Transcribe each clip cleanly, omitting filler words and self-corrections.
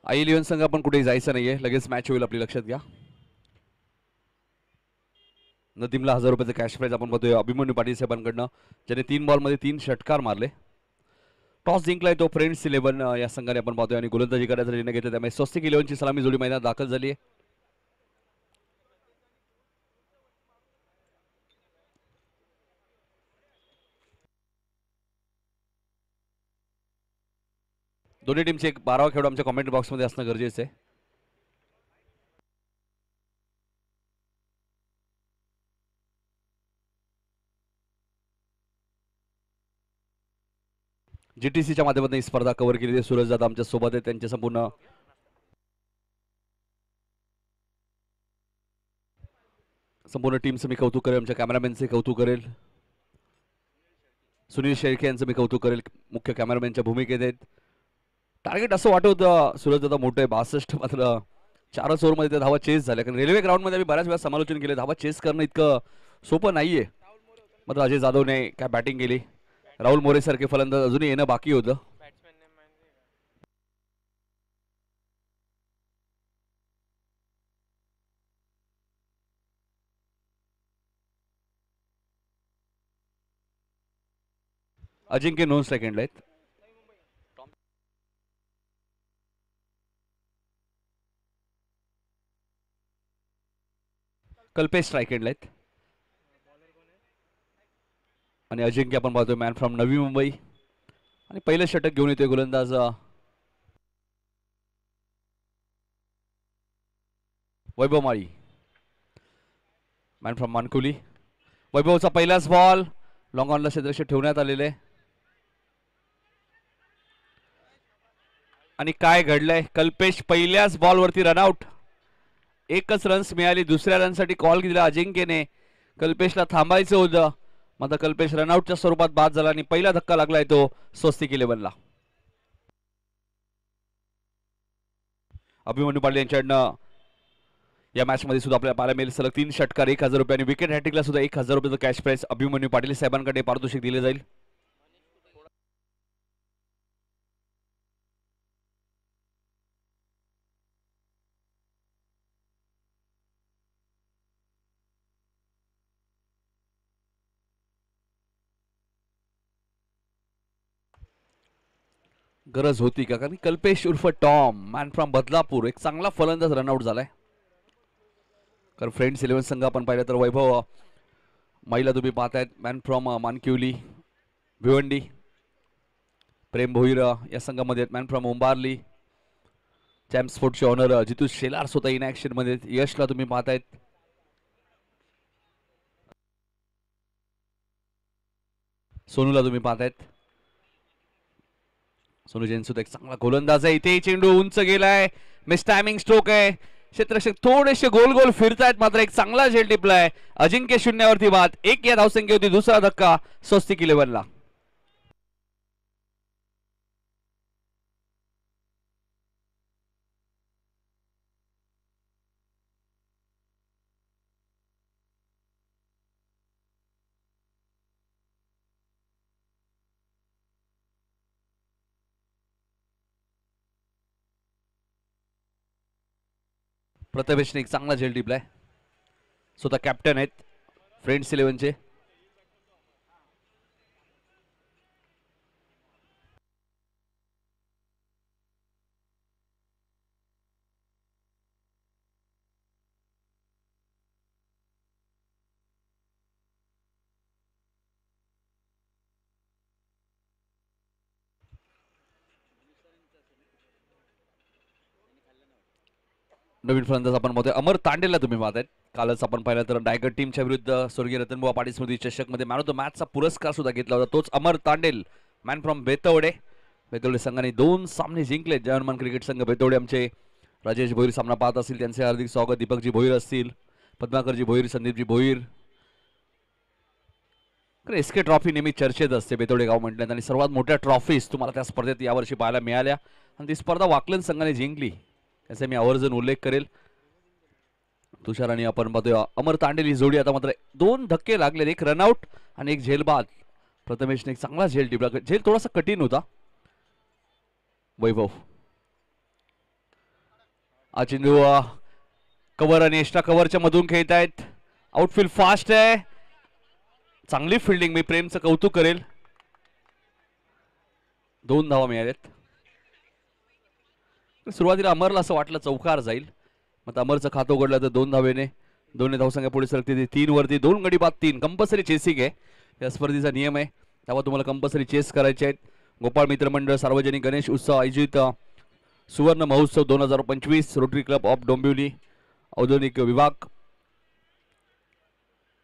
I11 संघ आपण कुठेही जायचं नाहीये, लगेच मॅच होईल आपली, लक्षात घ्या. नदीमला 1000 रुपयाचं कॅश प्राइज आपण बघतोय अभिमन्यू पाटील साहेबांकडनं, ज्याने 3 बॉलमध्ये 3 षटकार मारले. टॉस जिंकलाय तो फ्रेंड्स 11 या संघाने आपण पाहतोय आणि गोलंदाजी करायचा निर्णय घेतला. त्यामुळे स्वस्तिक 11ची सलामी जोडी मैदानात दाखल झाली आहे. दोन्ही टीमचे एक 12वा खेळाडू आमच्या कमेंट बॉक्समध्ये असणं गरजेचं आहे. GTCच्या माध्यमातून ही स्पर्धा कव्हर केली आहे. सूरज दादा आमच्या सोबत आहेत, त्यांचे संपूर्ण टीमचं मी कौतुक करेल, आमच्या कॅमेरामॅनचे कौतुक करेल, सुनील शेळके यांचं मी कौतुक करेल, मुख्य कॅमेरामॅनच्या भूमिकेत आहेत. टार्गेट असं वाटत होतं सूरज दादा मोठं आहे 62, मात्र 4च ओव्हरमध्ये त्या धावा चेस झाल्या. कारण रेल्वे ग्राउंडमध्ये आम्ही बऱ्याच वेळा समालोचन केले, धावा चेस करणं इतकं सोपं नाहीये. मात्र अजय जाधवने काय बॅटिंग केली. राहुल मोरे सारखे फलंदाज अजूनही येणं बाकी होतं. अजिंक्य नोन सेकंडला आहेत. कल्पेश स्ट्राईक एंडला आहेत आणि अजिंक्य आपण पाहतोय मॅन फ्रॉम नवी मुंबई आणि पहिलं षटक घेऊन येतोय गोलंदाज वैभव माळी, मॅन फ्रॉम मानकुली. वैभवचा पहिलाच बॉल लॉंग ऑनला क्षेत्ररक्षक ठेवण्यात आलेले आणि काय घडलंय. कल्पेश पहिल्याच बॉलवरती रनआउट. एकच रन्स मिळाली. दुसऱ्या रनसाठी कॉल दिला अजिंक्यने. कल्पेशला थांबायचं होतं, मात्र कल्पेश रनआउटच्या स्वरूपात बाद झाला आणि पहिला धक्का लागलाय तो स्वस्तिक 11ला. अभिमन्यू पाटील यांच्याकडनं या मॅच मध्ये सुद्धा आपल्याला पाहायला मिळेल सलग 3 षटकार 1000 रुपये आणि विकेट हॅट्रिकला सुद्धा 1000 रुपयाचं कॅश प्राइज अभिमन्यू पाटील साहेबांकडे पारितोषिक दिले जाईल. गरज होती का, कारण कल्पेश उर्फ टॉम मॅन फ्रॉम बदलापूर एक चांगला फलंदाज रनआउट झालाय. कारण फ्रेंड्स 11 संघ आपण पाहिलं तर वैभव महिला तुम्ही पाहतायत मॅन फ्रॉम मानकिवली भिवंडी. प्रेम भोईर या संघामध्ये man from Umbarli. Champ स्पोर्टचे honour जितू शेलार स्वतः इन ऍक्शन मध्ये. यशला तुम्ही पाहतायत. सोनूला तुम्ही पाहतायत. सोनू जैन सुद्धा एक चांगला गोलंदाज आहे. इथे चेंडू उंच गेलाय. मिस टायमिंग स्ट्रोक आहे. क्षेत्ररक्षक थोडेसे गोल गोल फिरतायत, मात्र एक चांगला झेल टिपलाय. अजिंक्य शून्यावरती बाद. एक या धावसंख्या होती. दुसरा धक्का स्वस्तिक 11ला. प्रथमेशने एक चांगला झेल टिपलाय. स्वतः कॅप्टन आहेत फ्रेंड्स 11चे. नवीन फलंदाज आपण पाहतोय अमर तांडेला तुम्ही पाहतायत. कालच आपण पाहिलं तर रायगड टीमच्या विरुद्ध स्वर्गीय रतनबुवा पाटील स्मृती चषक मध्ये मॅन ऑफ द मॅचचा पुरस्कार सुद्धा घेतला होता. तोच अमर तांडेल मॅन फ्रॉम बेतवडे. बेतवडे संघाने 2 सामने जिंकले. जर्मन क्रिकेट संघ बेतवडे आमचे राजेश भोईर सामना पाहत असतील त्यांचे हार्दिक स्वागत. दीपकजी भोईर असतील, पद्माकरजी भोईर, संदीपजी भोईर. एसके ट्रॉफी नेहमी चर्चेत असते बेतवडे गाव म्हटल्यात आणि सर्वात मोठ्या ट्रॉफीज तुम्हाला त्या स्पर्धेत यावर्षी पाहायला मिळाल्या आणि ती स्पर्धा वाकलन संघाने जिंकली त्याचा मी आवर्जून उल्लेख करेल. तुषार आणि आपण पाहतोय अमर तांडेल ही जोडी. आता मात्र 2 धक्के लागले, एक रनआउट आणि एक झेल बाद. प्रथमेशने एक चांगला झेल टिपला. झेल थोडासा कठीण होता. वैभव हा चेंडू कव्हर आणि एक्स्ट्रा कव्हरच्या मधून खेळत आहेत. आउटफील्ड फास्ट आहे. चांगली फिल्डिंग, मी प्रेमचं कौतुक करेल. 2 धावा मिळाल्यात. सुरुवातीला अमरला असं वाटलं चौकार जाईल, मग अमरचं खातं उघडलं तर 2 धावेने दोन्ही धावसंख्या पुढे सरकते. 3 वरती 2 गडी बाद 3. कंपल्सरी चेसिंग आहे, या स्पर्धेचा नियम आहे. तेव्हा तुम्हाला कंपल्सरी चेस करायचे आहेत. गोपाळ मित्रमंडळ सार्वजनिक गणेश उत्सव आयोजित सुवर्ण महोत्सव 2025 रोटरी क्लब ऑफ डोंबिवली औद्योगिक विभाग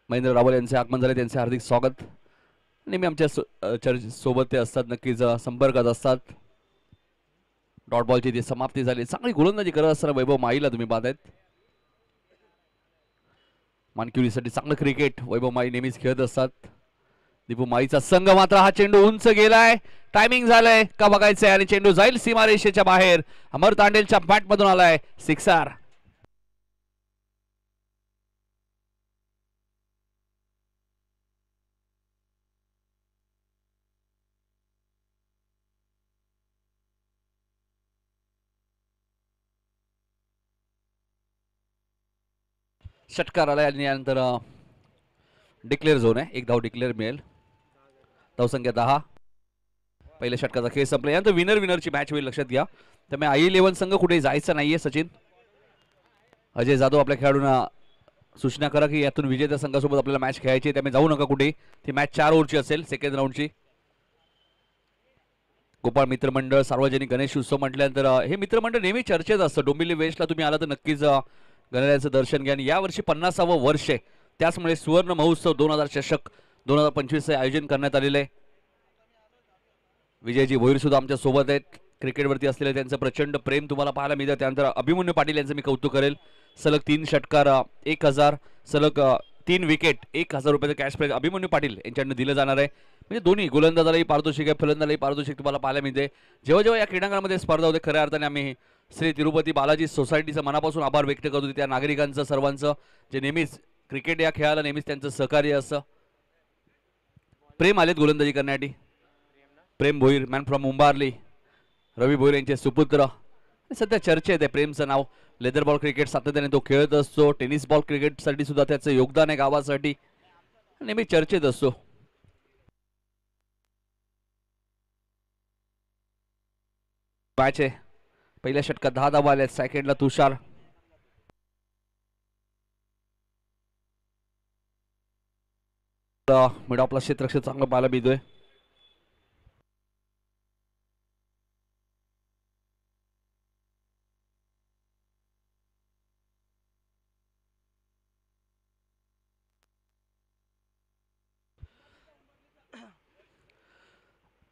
महेंद्र रावल यांचे आगमन झाले. त्यांचे हार्दिक स्वागत. नेहमी आमच्या सोबत ते असतात, नक्कीच संपर्कात असतात. डॉट बॉलची ती समाप्ती झाली. चांगली गोलंदाजी करत असताना वैभव माईला तुम्ही पाहतायत. मानकिवलीसाठी चांगलं क्रिकेट वैभव माई नेहमीच खेळत असतात. दीपू माईचा संघ मात्र हा चेंडू उंच गेलाय. टायमिंग झालंय का बघायचंय आणि चेंडू जाईल सीमारेषेच्या बाहेर. अमर तांडेलच्या बॅट मधून आलाय सिक्सर. षटकार आलाय आणि यानंतर डिक्लेअर झोन आहे. 1 धाव डिक्लेअर मिळेल. धावसंख्या 10. पहिल्या षटकाचा खेळ संपला. यानंतर विनरची मॅच होईल, लक्षात घ्या. त्यामुळे I11 संघ कुठे जायचं नाहीये. सचिन अजय जाधव आपल्या खेळाडूंना सूचना करा की यातून विजेत्या संघासोबत आपल्याला मॅच खेळायची, त्यामुळे जाऊ नका कुठे. ती मॅच 4 ओव्हरची असेल, सेकंड राऊंडची. गोपाळ मित्रमंडळ सार्वजनिक गणेश उत्सव म्हटल्यानंतर हे मित्रमंडळ नेहमी चर्चेत असतं. डोंबिवली वेस्टला तुम्ही आला तर नक्कीच गणरायाचं दर्शन घ्या. आणि यावर्षी 50वे वर्ष आहे, त्याचमुळे सुवर्ण महोत्सव 2000 चषक 2025 आयोजन करण्यात आलेलं आहे. विजयजी भोईर सुद्धा आमच्या सोबत आहेत. क्रिकेटवरती असलेले त्यांचं प्रचंड प्रेम तुम्हाला पाहायला मिळतं. त्यानंतर अभिमन्यू पाटील यांचं मी कौतुक करेल. सलग 3 षटकार 1000, सलग 3 विकेट 1000 रुपयाचं कॅश प्राइज अभिमन्यू पाटील यांच्याकडनं दिलं जाणार आहे. म्हणजे दोन्ही गोलंदाजालाही पारितोषिक आहे, फलंदाजालाही पारितोषिक तुम्हाला पाहायला मिळते. जेव्हा जेव्हा या क्रीडांगणामध्ये स्पर्धा होते, खऱ्या अर्थाने आम्ही श्री तिरुपती बालाजी सोसायटीचं मनापासून आभार व्यक्त करतो. त्या नागरिकांचं सर्वांचं, जे नेहमीच क्रिकेट या खेळाला नेहमीच त्यांचं सहकार्य असतं. प्रेम आलेत गोलंदाजी करण्यासाठी. प्रेम भोईर, मॅन फ्रॉम उंबारली, रवी भोईर यांचे सुपुत्र. सध्या चर्चेत आहे प्रेमचं नाव. लेदर बॉल क्रिकेट सातत्याने तो खेळत असतो. टेनिस बॉल क्रिकेटसाठी सुद्धा त्याचं योगदान आहे गावासाठी, नेहमी चर्चेत असतो. मॅच आहे. पहिल्या षटकात 10 धावा आल्या. सेकंडला तुषार. मिड ऑफला क्षेत्ररक्षक चांगलं पाहायला मिळतोय.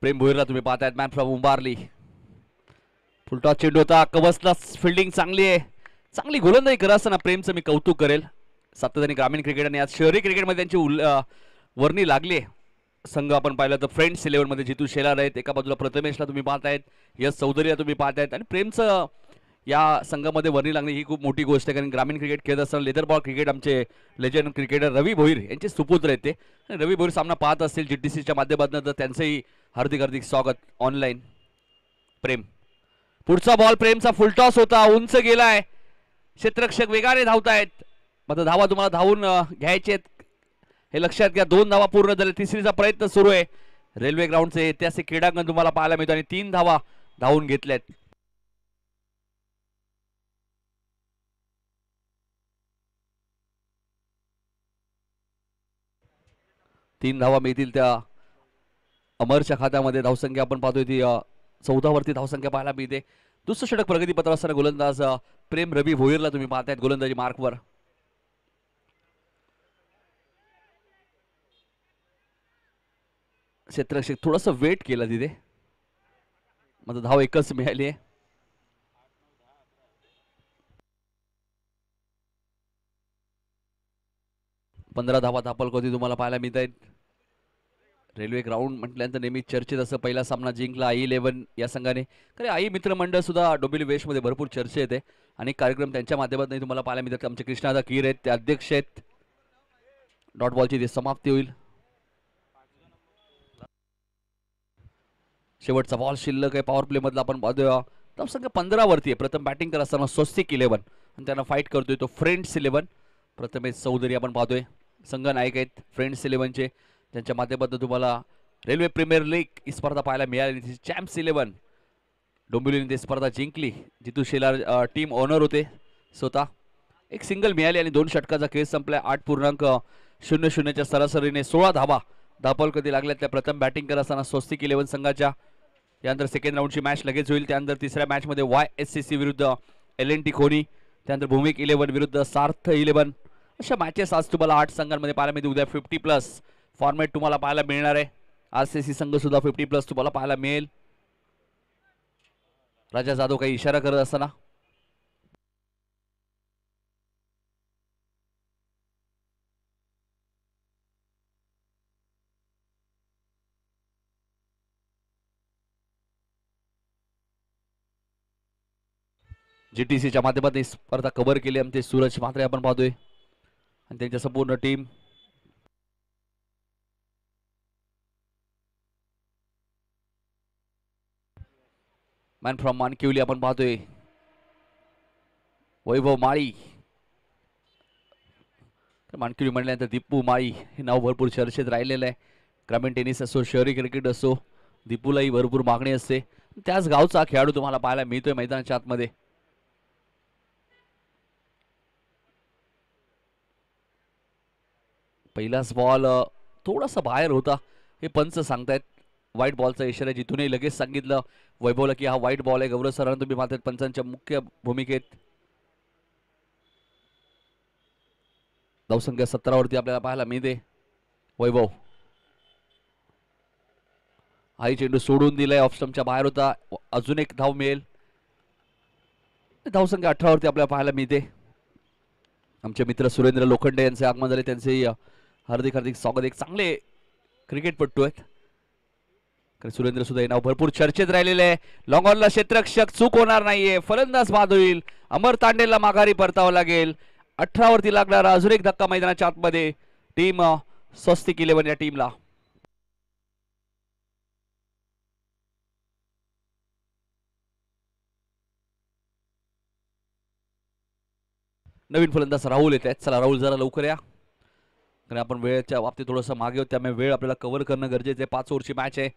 प्रेम भोईरला तुम्ही पाहतायत, मॅन फ्रॉम उंबारली. फुलटॉस चेंडू होता, कवचला फिल्डिंग चांगली आहे. चांगली गोलंदाजी करत असताना प्रेमचं मी कौतुक करेल. सातत्याने ग्रामीण क्रिकेट आणि आज शहरी क्रिकेटमध्ये त्यांची वर्णी लागली आहे. संघ आपण पाहिलं तर फ्रेंड्स 11 मध्ये जितू शेलार आहेत. एका बाजूला प्रथमेशला तुम्ही पाहतायत, यश चौधरीला तुम्ही पाहतायत. आणि प्रेमचं या संघामध्ये वर्णी लागणे ही खूप मोठी गोष्ट आहे. कारण ग्रामीण क्रिकेट खेळत असताना लेदर बॉल क्रिकेट आमचे लेजंड क्रिकेटर रवी भोईर यांचे सुपुत्र आहेत ते. रवी भोईर सामना पाहत असतील GTCच्या माध्यमातून, तर त्यांचंही हार्दिक हार्दिक स्वागत ऑनलाईन. प्रेम, पुढचा बॉल प्रेमचा फुलटॉस होता, उंच गेलाय. क्षेत्ररक्षक वेगाने धावतायत. मात्र धावा तुम्हाला धावून घ्यायचे हे लक्षात घ्या. 2 धावा पूर्ण झाले. तिसरीचा प्रयत्न सुरू आहे. रेल्वे ग्राउंडचे ऐतिहासिक क्रीडांगण तुम्हाला पाहायला मिळतं आणि 3 धावा धावून घेतल्यात. तीन धावा मिळतील त्या अमरच्या खात्यामध्ये. धावसंख्या आपण पाहतोय ती 14 वरती धावसंख्या पाहायला मिळते. दुसरं षटक प्रगतीपत्र असताना गोलंदाज प्रेम रवी भोईरला तुम्ही पाहतायत गोलंदाजी मार्कवर. क्षेत्ररक्षक थोडस वेट केलं तिथे, मात्र धाव एकच मिळाली आहे. पंधरा धावा धापलकोती तुम्हाला पाहायला मिळत आहेत. रेल्वे ग्राउंड म्हटल्यानंतर नेहमी चर्चेत असं पहिला सामना जिंकला I11 या संघाने. खरे आई मित्रमंडळ सुद्धा डोंबिवली वेस्ट मध्ये भरपूर चर्चेत येते. अनेक कार्यक्रम त्यांच्या माध्यमातून तुम्हाला पाहायला मिळतात. आमचे कृष्णादा कीर आहेत, ते अध्यक्ष आहेत. डॉट बॉलची ती समाप्ती होईल. शेवटचा बॉल शिल्लक आहे. पॉवर प्ले मधला आपण पाहतोय धावसंख्या 15 वरती आहे. प्रथम बॅटिंग करत असताना स्वस्तिक 11 आणि त्यांना फाईट करतोय तो फ्रेंड्स 11. प्रथमेश चौधरी आपण पाहतोय संघ नायक आहेत फ्रेंड्स 11चे, त्यांच्या माध्यमातून तुम्हाला रेल्वे प्रीमियर लीग ही स्पर्धा पाहायला मिळाली. चॅम्प्स 11 डोंबिवलीने ती स्पर्धा जिंकली. जितू शेलार टीम ओनर होते स्वतः. एक सिंगल मिळाली आणि 2 षटकाचा खेळ संपलाय. 8.00च्या सरासरीने 16 धाबा धापल कधी लागल्या त्या प्रथम बॅटिंग करत असताना स्वस्तिक 11 संघाच्या. त्यानंतर सेकंड राऊंडची मॅच लगेच होईल. त्यानंतर तिसऱ्या मॅचमध्ये YSCC विरुद्ध LNT खोनी, त्यानंतर भूमिक 11 विरुद्ध सार्थ 11. अशा मॅचेस आज तुम्हाला 8 संघांमध्ये पाहायला मिळतील. उद्या 50+ फॉर्मॅट तुम्हाला पाहायला मिळणार आहे. RCC संघ सुद्धा 50+ तुम्हाला पाहायला मिळेल. राजा जाधव काही इशारा करत असताना GTCच्या माध्यमातून स्पर्धा कव्हर केली आमचे सूरज म्हात्रे आपण पाहतोय आणि त्यांच्या संपूर्ण टीम. मॅन फ्रॉम मानकिवली आपण पाहतोय वैभव माळी. मानकिवली म्हणल्यानंतर दीपू माळी हे नाव भरपूर चर्चेत राहिलेलं आहे. ग्रामीण टेनिस असो, शहरी क्रिकेट असो, दीपूलाही भरपूर मागणी असते. त्याच गावचा खेळाडू तुम्हाला पाहायला मिळतोय मैदानाच्या आतमध्ये. पहिलाच बॉल थोडासा बाहेर होता हे पंच सांगतायत. व्हाईट बॉलचा इशारा जिथूनही लगेच सांगितलं वैभवला की हा व्हाईट बॉल आहे. गौरव सरांना तुम्ही पाहतायत पंचांच्या मुख्य भूमिकेत. धावसंख्या 17 वरती आपल्याला पाहायला मिळते. वैभव हाही चेंडू सोडून दिलाय, ऑफ स्टंपच्या बाहेर होता. अजून एक धाव मिळेल. धावसंख्या 18 वरती आपल्याला पाहायला मिळते. आमचे मित्र सुरेंद्र लोखंडे यांचे आगमन झाले, त्यांचे हार्दिक हार्दिक स्वागत. एक चांगले क्रिकेटपटू आहेत. सुरेंद्र सुद्धा हे नाव भरपूर चर्चेत राहिलेले आहे. लॉंग ऑनला क्षेत्ररक्षक चूक होणार नाहीये. फलंदाज बाद होईल. अमर तांडेलला माघारी परतावं लागेल. 18 वरती लागणारा अजून एक धक्का मैदानाच्या आतमध्ये टीम स्वस्तिक 11 या टीमला. नवीन फलंदाज राहुल येत आहेत. चला राहुल जरा लवकर या, कारण आपण वेळेच्या बाबतीत थोडंसं मागे होत, त्यामुळे वेळ आपल्याला कव्हर करणं गरजेचं आहे. 5 ओव्हरची मॅच आहे.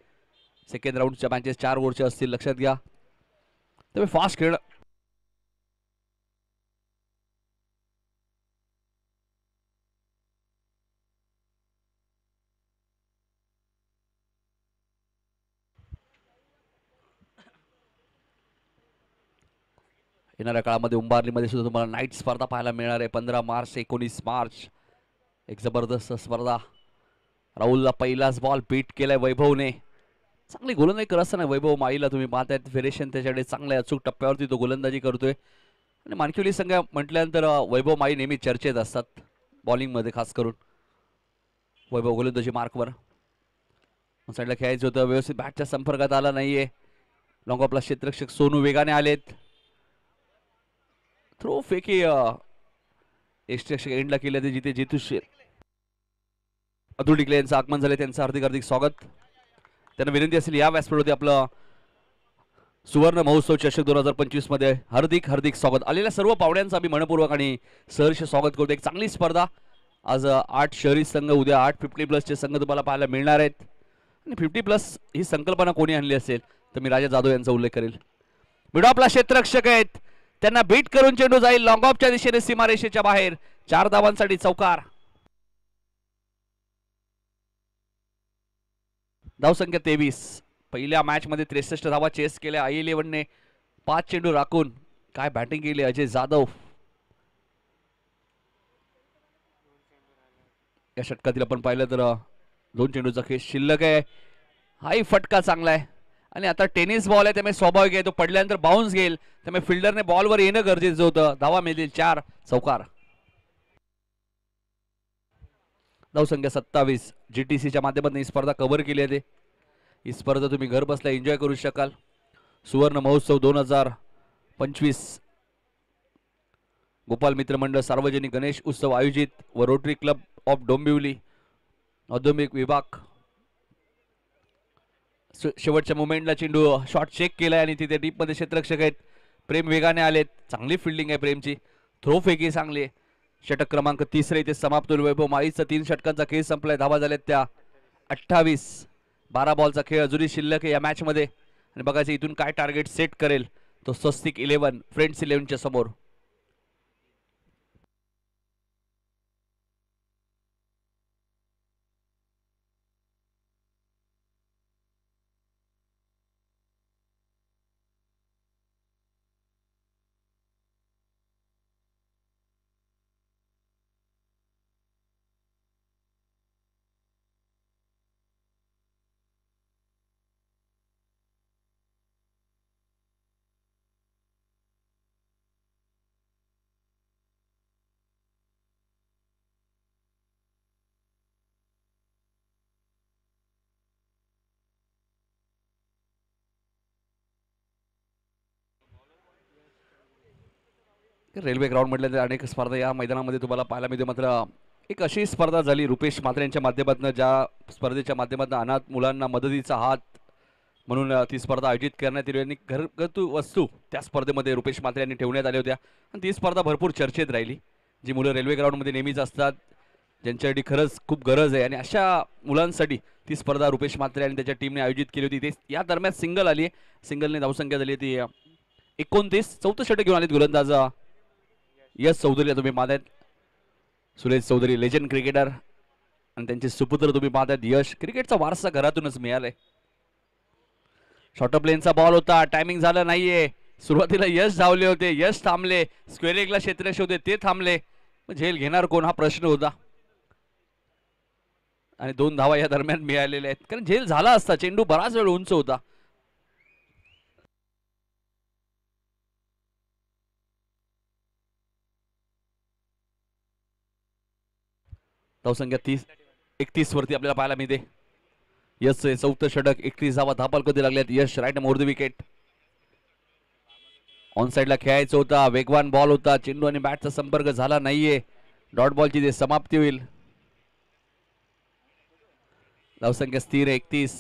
सेकंड राऊंडच्या मॅचेस 4 ओव्हरच्या असतील, लक्षात घ्या. त्यामुळे फास्ट खेळ. येणाऱ्या काळामध्ये उंबारलीमध्ये सुद्धा तुम्हाला नाईट स्पर्धा पाहायला मिळणार आहे. 15 मार्च 19 मार्च एक जबरदस्त स्पर्धा. राहुलला पहिलाच बॉल बीट केलाय वैभवने. चांगली गोलंदाजी करत असताना वैभव माळीला तुम्ही पाहतायत. फेरेशन त्याच्याकडे चांगल्या अचूक टप्प्यावरती तो गोलंदाजी करतोय. आणि मानकिवली संघ म्हटल्यानंतर वैभव माळी नेहमी चर्चेत असतात बॉलिंगमध्ये, खास करून. वैभव गोलंदाजी मार्कवर साईडला खेळायचं होतं, व्यवस्थित बॅटच्या संपर्कात आला नाहीये. लॉंग ऑफला क्षेत्ररक्षक सोनू वेगाने आलेत. थ्रो फेकी एक्स्ट्रा एंडला केले ते जिथे जितू अतुल डिकले यांचं आगमन झाले, त्यांचं हार्दिक हार्दिक स्वागत. त्यांना विनंती असेल या व्यासपीठावरती आपलं सुवर्ण महोत्सव चषक 2025 मध्ये हार्दिक हार्दिक स्वागत. आलेल्या सर्व पाहुण्यांचं आम्ही मनपूर्वक आणि सहर्ष स्वागत करतो. एक चांगली स्पर्धा आज. 8 शहरी संघ, उद्या 8 50+ चे संघ तुम्हाला पाहायला मिळणार आहेत. आणि 50+ ही संकल्पना कोणी आणली असेल तर मी राजा जाधव यांचा उल्लेख करेल. मिडो आपला क्षेत्ररक्षक आहेत, त्यांना बीट करून चेंडू जाईल लॉंग ऑफच्या दिशेने सीमारेषेच्या बाहेर. 4 धावांसाठी चौकार. धावसंख्या 23. पहिल्या मॅच मध्ये 63 धावा चेस केल्या I11ने. 5 चेंडू राखून काय बॅटिंग केली अजय जाधव. या षटकातील आपण पाहिलं तर 2 चेंडूचा खेळ शिल्लक आहे. हाही फटका चांगला आहे आणि आता टेनिस बॉल आहे, त्यामुळे स्वाभाविक आहे तो पडल्यानंतर बाउन्स घेईल. त्यामुळे फिल्डरने बॉलवर येणं गरजेचं होतं. धावा मिळतील 4, चौकार. धावसंख्या 27. GTCच्या माध्यमातून ही स्पर्धा कव्हर केली आहे. ही स्पर्धा तुम्ही घर बसल्या एन्जॉय करू शकाल. सुवर्ण महोत्सव 2025 गोपाल मित्र मंडळ सार्वजनिक गणेश उत्सव आयोजित व रोटरी क्लब ऑफ डोंबिवली औद्योगिक विभाग शेवटच्या मोमेंटला चेंडू शॉट चेक केलाय आणि तिथे डीप मध्ये क्षेत्ररक्षक आहेत. प्रेम वेगाने आलेत. चांगली फिल्डिंग आहे प्रेमची. थ्रो फेकी चांगली आहे. षटक क्रमांक 30 इथे समाप्त होईल. वैभव माळीचा 3 षटकांचा खेळ संपलाय. धावा झाल्यात त्या 28. 12 बॉलचा खेळ अजूनही शिल्लक आहे या मॅच मध्ये आणि बघायचं इथून काय टार्गेट सेट करेल तो स्वस्तिक 11 फ्रेंड्स 11च्या समोर. रेल्वे ग्राउंड मधल्या अनेक स्पर्धा या मैदानामध्ये तुम्हाला पाहायला मिळते. मात्र एक अशी स्पर्धा झाली रुपेश म्हात्रे यांच्या माध्यमातून, ज्या स्पर्धेच्या माध्यमातून अनाथ मुलांना मदतीचा हात म्हणून ती स्पर्धा आयोजित करण्यात आली आणि घरगुती वस्तू त्या स्पर्धेमध्ये रुपेश म्हात्रे यांनी ठेवण्यात आल्या होत्या आणि ती स्पर्धा भरपूर चर्चेत राहिली. जी मुलं रेल्वे ग्राउंडमध्ये नेहमीच असतात, ज्यांच्यासाठी खरंच खूप गरज आहे आणि अशा मुलांसाठी ती स्पर्धा रुपेश म्हात्रे आणि त्याच्या टीमने आयोजित केली होती. ते या दरम्यान सिंगल आली. सिंगलने धावसंख्या झाली ती 29. चौथं षटक घेऊन आलेत गोलंदाज यश चौधरी. तुम्ही पाहतायत सुरेश चौधरी लेजंड क्रिकेटर आणि त्यांचे सुपुत्र तुम्ही पाहतायत यश. क्रिकेटचा वारसा घरातूनच मिळालाय. शॉर्ट प्लेनचा बॉल होता. टायमिंग झालं नाहीये. सुरुवातीला यश धावले होते. यश थांबले. स्क्वेअर लेगला क्षेत्ररक्षक होते ते थांबले. झेल घेणार कोण हा प्रश्न होता आणि 2 धावा या दरम्यान मिळालेल्या आहेत. कारण झेल झाला असता. चेंडू बराच वेळ उंच होता. धावसंख्या 31 वरती आपल्याला पाहायला मिळते. यश चौथं षटक. 31 धावा धापालकोती लागल्यात. Yash right more the wicket. On साइडला खेळायचं होता. वेगवान बॉल होता. चेंडू आणि बॅटचा संपर्क झाला नाहीये. डॉट बॉलची ते समाप्ती होईल. धावसंख्या स्थिर 31.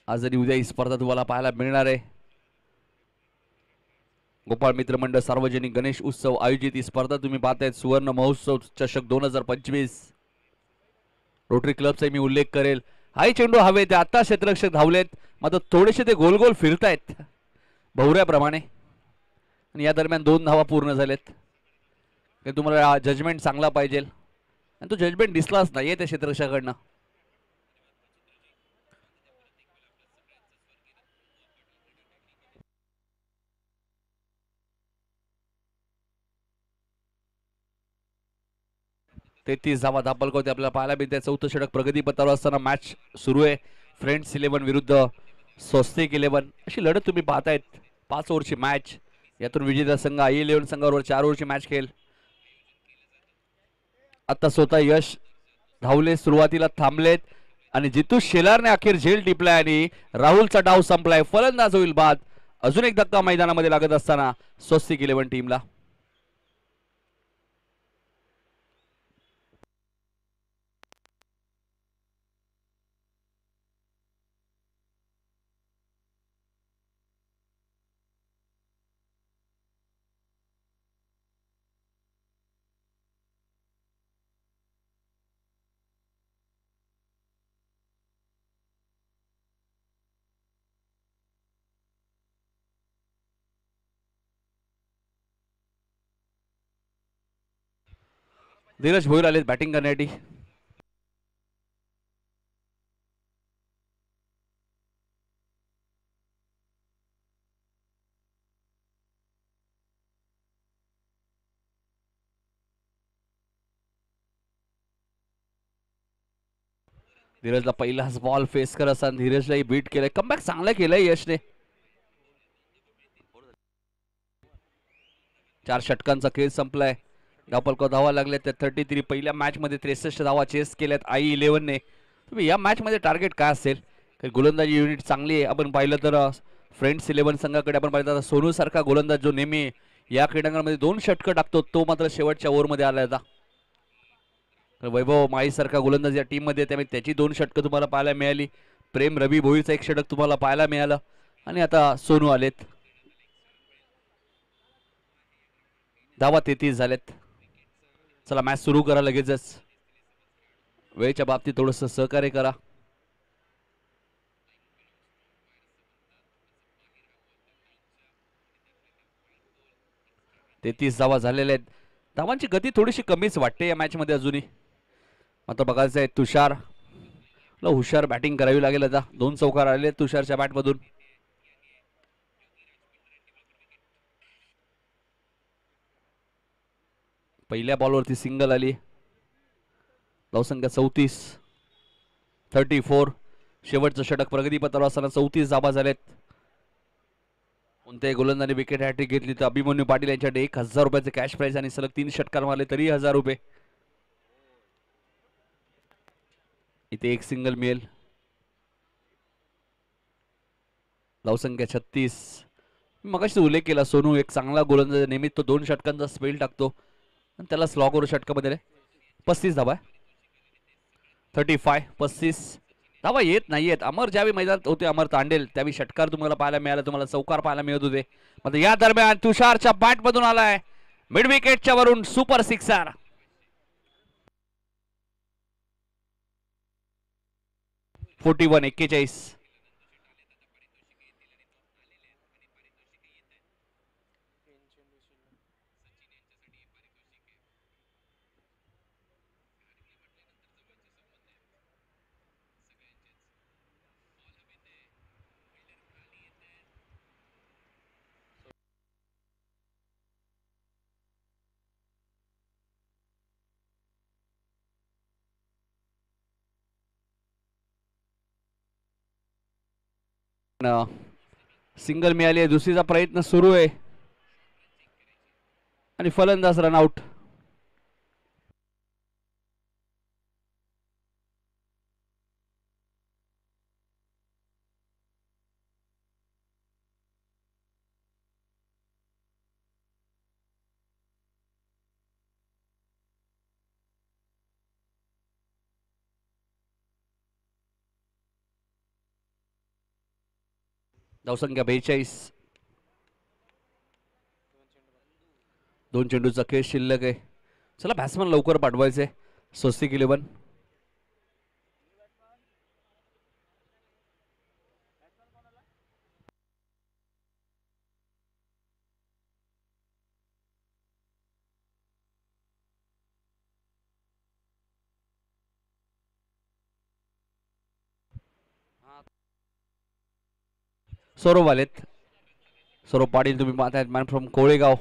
आज आणि उद्या ही स्पर्धा तुम्हाला पाहायला मिळणार आहे. गोपाळ मित्र मंडळ सार्वजनिक गणेश उत्सव आयोजित ही स्पर्धा तुम्ही पाहतायत. सुवर्ण महोत्सव चषक 2025. रोटरी क्लबचा मी उल्लेख करेल. हाही चेंडू हवे ते आता क्षेत्ररक्षक धावलेत. मात्र थोडेसे ते गोल गोल फिरतायत भवऱ्याप्रमाणे आणि या दरम्यान 2 धावा पूर्ण झालेत. तुम्हाला जजमेंट चांगला पाहिजे आणि तो जजमेंट दिसलाच नाहीये त्या क्षेत्ररक्षकाकडनं. ते 30 धावा धापलकोते आपल्याला पाहायला मिळते. चौथं षटक प्रगती पथावर असताना मॅच सुरू आहे. फ्रेंड्स 11 विरुद्ध स्वस्तिक 11 अशी लढत तुम्ही पाहतायत. 5 ओव्हरची मॅच. यातून विजेता संघ I11 संघावर 4 ओव्हरची मॅच खेळ. आता स्वतः यश धावले. सुरुवातीला थांबलेत आणि जितू शेलारने अखेर झेल टिपलाय आणि राहुलचा डाव संपलाय. फलंदाज होईल बाद. अजून एक धक्का मैदानामध्ये लागत असताना स्वस्तिक 11 टीमला. धीरज भोईर आले बॅटिंग करण्यासाठी. धीरजला पहिलाच बॉल फेस करत असताना धीरजलाही बीट केलंय. कमबॅक चांगला केलंय यशने. 4 षटकांचा खेळ संपलाय. धापलको धावा लागल्या त्या 33. पहिल्या मॅच मध्ये 63 धावा चेस केल्यात I11 ने. तुम्ही या मॅच मध्ये टार्गेट काय असेल? गोलंदाजी युनिट चांगली आहे. आपण पाहिलं तर फ्रेंड्स 11 संघाकडे आपण पाहिलं तर सोनू सारखा गोलंदाज जो नेहमी या क्रीडांगणामध्ये 2 षटकं टाकतो तो मात्र शेवटच्या ओव्हरमध्ये आला होता. वैभव माई सारखा गोलंदाज या टीम मध्ये, त्यामुळे त्याची 2 षटकं तुम्हाला पाहायला मिळाली. प्रेम रवी भोईरचं 1 षटक तुम्हाला पाहायला मिळालं. आणि आता सोनू आलेत. धावा 33 झालेत. चला मॅच सुरू करा लगेचच. वेळेच्या बाबतीत थोडंसं सहकार्य करा. 33 धावा झालेल्या आहेत. धावांची गती थोडीशी कमीच वाटते या मॅच मध्ये अजूनही. मात्र बघायचं आहे तुषार हुशार बॅटिंग करावी लागेल. आता 2 चौकार आले तुषारच्या बॅटमधून. पहिल्या बॉलवरती सिंगल आली. धावसंख्या 34. शेवटचं षटक प्रगतीपथावर असताना 34 धावा झालेत. कोणत्याही गोलंदाजाने विकेट हॅट्रिक घेतली तर अभिमन्यू पाटील यांच्याकडे 1000 रुपयाचे कॅश प्राइज आणि सलग 3 षटकार मारले तरी 1000 रुपये. इथे 1 सिंगल मिळेल. धावसंख्या 36. मगाशी उल्लेख केला सोनू एक चांगला गोलंदाज, नेहमी तो 2 षटकांचा स्पेल टाकतो आणि त्याला स्लॉगवर षटकामध्ये 35 धावा. 35 धावा येत नाहीयेत. अमर ज्यावेळी मैदानात होते, अमर तांडेल, त्यावेळी षटकार तुम्हाला पाहायला मिळाला, तुम्हाला चौकार पाहायला मिळत होते. मात्र या दरम्यान तुषारच्या बॅटमधून आलाय मिड विकेटच्या वरून सुपर सिक्सर. 41. सिंगल मिळाली आहे. दुसरीचा प्रयत्न सुरू आहे आणि फलंदाज रनआउट. धावसंख्या 42. 2 चेंडूचा खेळ शिल्लक आहे. चला बॅट्समन लवकर पाठवायचे. स्वस्तिक 11. सौरभ आलेत. सौरभ पाटील तुम्ही पाहतायत, मॅन फ्रॉम कोळेगाव.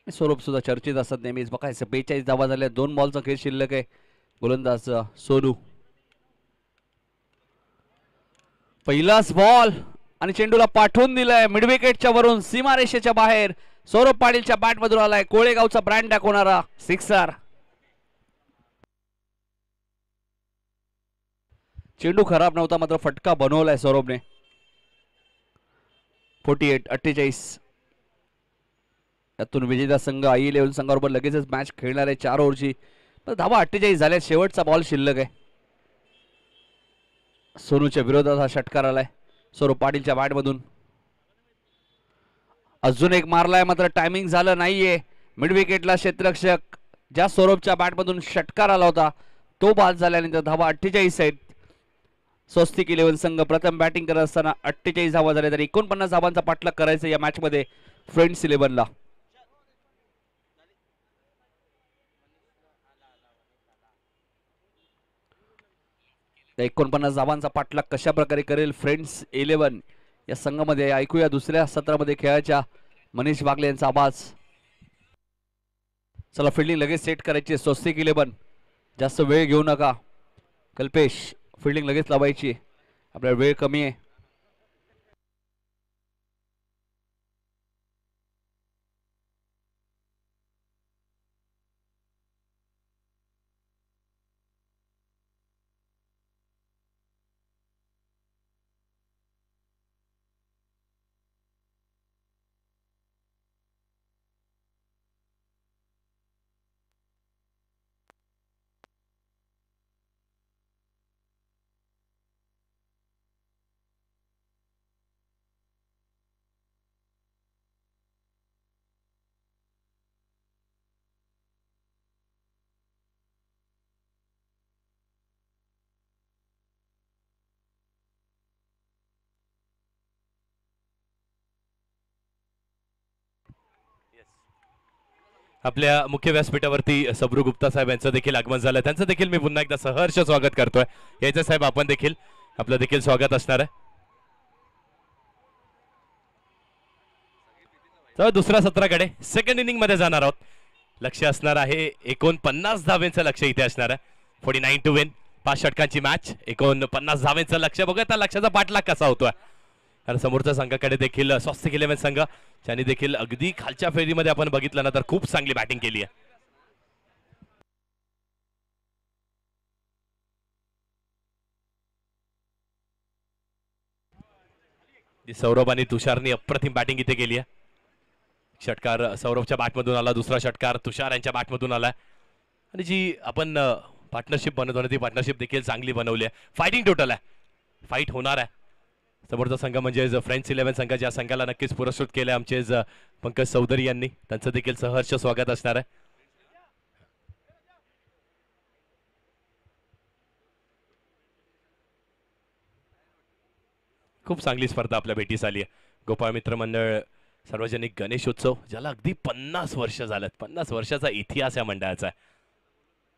सौरभ सुद्धा चर्चेत असतात नेहमीच. बघायचं 42 धावा झाल्या. 2 बॉलचा खेळ शिल्लक आहे. गोलंदाज सोनू. पहिलाच बॉल आणि चेंडूला पाठवून दिलाय मिड विकेटच्या वरून सीमारेषेच्या बाहेर. सौरभ पाटीलच्या बॅटमधून आलाय कोळेगावचा ब्रँड दाखवणारा सिक्सर. चेंडू खराब नव्हता, मात्र फटका बनवलाय सौरभने. 48. यातून विजेता संघ I11 संघाबरोबर लगेचच मॅच खेळणार आहे 4 ओव्हरची. धावा 48 झाल्या. शेवटचा बॉल शिल्लक आहे. सोनूच्या विरोधात हा षटकार आलाय सौरभ पाटीलच्या बॅटमधून. अजून एक मारलाय, मात्र टायमिंग झालं नाहीये. मिड विकेटला क्षेत्ररक्षक ज्या सौरभच्या बॅटमधून षटकार आला होता तो बाद झाल्यानंतर धावा 48 आहेत. स्वस्तिक 11 संघ प्रथम बॅटिंग करत असताना 48 धावा झाल्या, तर 49 धावांचा पाठलाग करायचा या मॅच मध्ये फ्रेंड्स 11ला. 49 धावांचा पाठलाग कशा प्रकारे करेल फ्रेंड्स 11 या संघामध्ये, ऐकूया दुसऱ्या सत्रामध्ये खेळाच्या मनीष बागले यांचा आवाज. चला फिल्डिंग लगेच सेट करायची. स्वस्तिक 11 जास्त वेळ घेऊ नका. कल्पेश फिल्डिंग लगेच लावायची, आपल्याला वेळ कमी आहे. आपल्या मुख्य व्यासपीठावरती सबरू गुप्ता साहेब यांचं देखील आगमन झालं. त्यांचं देखील मी पुन्हा एकदा सहर्ष स्वागत करतोय. यायचं साहेब, आपण देखील आपलं देखील स्वागत असणार आहे. तर दुसऱ्या सत्राकडे सेकंड इनिंग मध्ये जाणार आहोत. लक्ष असणार आहे 49 धावेंचं लक्ष इथे असणार आहे. 49 टू विन, 5 षटकांची मॅच, 49 धावेंचं लक्ष. बघा त्या लक्षाचा पाठलाग कसा होतोय. कारण समोरच्या संघाकडे देखील स्वस्तिक 11 संघ त्यांनी देखील अगदी खालच्या फेरीमध्ये आपण बघितलं ना तर खूप चांगली बॅटिंग केली आहे. सौरभ आणि तुषारनी अप्रतिम बॅटिंग इथे केली आहे. षटकार सौरभच्या बॅटमधून आला, दुसरा षटकार तुषार यांच्या बॅटमधून आला. आणि जी आपण पार्टनरशिप बनवतो ना ती पार्टनरशिप देखील चांगली बनवली आहे. फायटिंग टोटल आहे, फाईट होणार आहे. समोरचा संघ म्हणजे फ्रेंड्स 11 संघ, ज्या संघाला नक्कीच पुरस्कृत केले आमचे पंकज चौधरी यांनी, त्यांचं देखील सहर्ष स्वागत असणार आहे. खूप चांगली स्पर्धा आपल्या भेटीस आली आहे. गोपाळ मित्र मंडळ सार्वजनिक गणेशोत्सव, ज्याला अगदी 50 वर्ष झालेत. 50 वर्षाचा इतिहास या मंडळाचा आहे.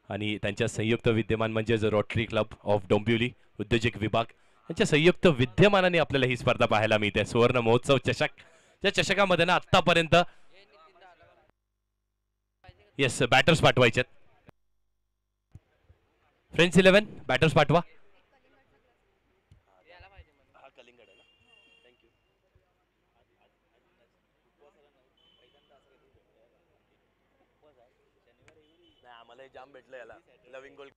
आणि त्यांच्या संयुक्त विद्यमान म्हणजे रोटरी क्लब ऑफ डोंबिवली उद्योजक विभाग यांच्या संयुक्त विद्यमानाने आपल्याला ही स्पर्धा पाहायला मिळते. सुवर्ण महोत्सव चषक, त्या चषकामध्ये ना आतापर्यंत येस बॅटर्स पाठवायचे. फ्रेंड्स 11 बॅटर्स पाठवा. जाम भेटलं याला लविंग गोल.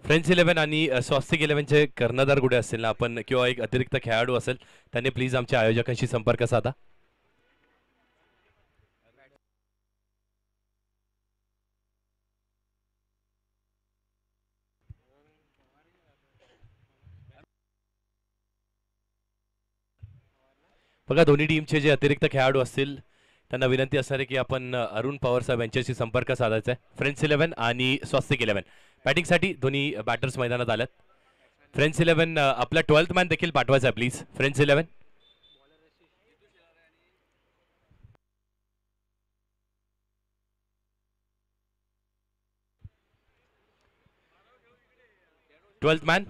फ्रेंड्स 11 आणि स्वस्तिक 11चे कर्णधार कुठे असतील ना आपण किंवा एक अतिरिक्त खेळाडू असेल त्यांनी प्लीज आमच्या आयोजकांशी संपर्क साधा. बघा दोन्ही टीमचे जे अतिरिक्त खेळाडू असतील त्यांना विनंती असणार आहे की आपण अरुण पवार साहेब यांच्याशी संपर्क साधायचा आहे. फ्रेंड्स 11 आणि स्वस्तिक 11 बॅटिंगसाठी दोन्ही बॅटर्स मैदानात आल्यात. फ्रेंड्स 11 आपला 12th मॅन देखील पाठवायचा आहे please. Friends 11 12th man.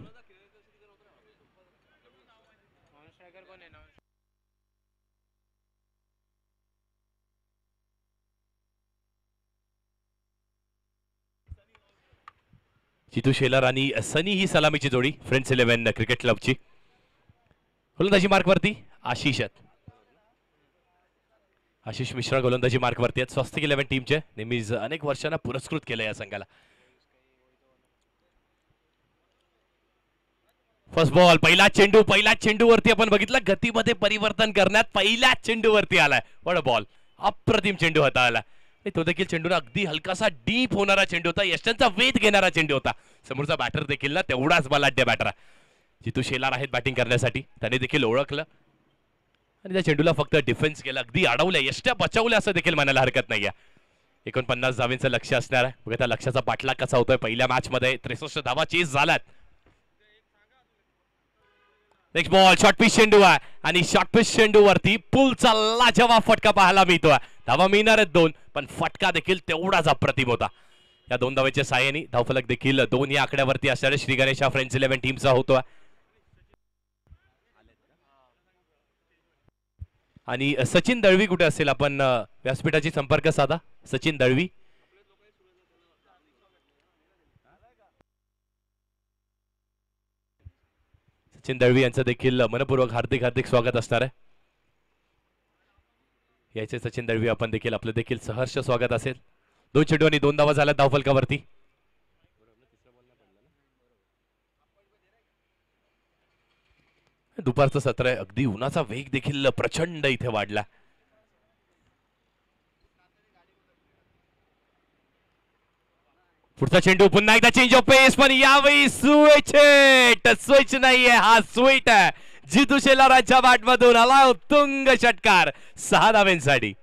Chitu Shelar आणि सनी ही सलामीची जोडी फ्रेंड्स 11 क्रिकेट क्लबची. गोलंदाजी मार्कवरती आशिष आहेत. आशिष मिश्रा गोलंदाजी मार्कवरती आहेत. स्वस्तिक 11 टीमचे नेहमीच अनेक वर्षांना पुरस्कृत केलं या संघाला. फर्स्ट बॉल, पहिला चेंडूवरती आपण बघितलं गतीमध्ये परिवर्तन करण्यात पहिल्या चेंडूवरती आलाय. वड बॉल, अप्रतिम चेंडू हाताळला. तो देखील चेंडू अगदी हलकासा डीप होणारा चेंडू होता, यशांचा वेध घेणारा चेंडू होता. समोरचा बॅटर देखील ना तेवढाच बलाढ्य बॅटर जितू शेलार आहेत बॅटिंग करण्यासाठी, त्याने देखील ओळखलं आणि त्या चेंडूला फक्त डिफेन्स केला, अगदी अडवल्या, यष्ट्या बचावल्या असं देखील म्हणायला हरकत नाहीये. 49 धावांचं लक्ष असणार आहे. बघा त्या लक्षाचा पाठलाग कसा होतोय. पहिल्या मॅच मध्ये 63 धावा चेस झाल्यात. नेक्स्ट बॉल, शॉर्ट पिच चेंडू आहे आणि शॉर्ट पिच चेंडू वरती पुलचा लाजवाब फटका पाहायला मिळतोय. धावा मिळणार आहेत 2, पण फटका देखील तेवढाच अप्रतिम होता. या 2 धावेच्या साहाय्याने धावफलक देखील 2 या आकड्यावरती असणाऱ्या श्री गणेश फ्रेंड्स 11 टीमचा होतो. आणि सचिन दळवी कुठे असेल, आपण व्यासपीठाची संपर्क साधा. सचिन दळवी. सचिन दळवी यांचं देखील मनपूर्वक हार्दिक हार्दिक स्वागत असणार आहे. याचे सचिन दळवी आपण देखील आपलं देखील सहर्ष स्वागत असेल. 2 चेंडू आणि 2 धावा झाल्या धावफलकावरती. दुपारचं सत्र आहे, अगदी उन्हाचा वेग देखील प्रचंड इथे वाढला. पुढचा चेंडू पुन्हा एकदा चेंज ऑफ पेस, पण यावेळी स्विच नाहीये, हा स्वीट आहे. जितू शेलारांच्या बॅटमधून आला उत्तुंग षटकार 6 धाव्यांसाठी.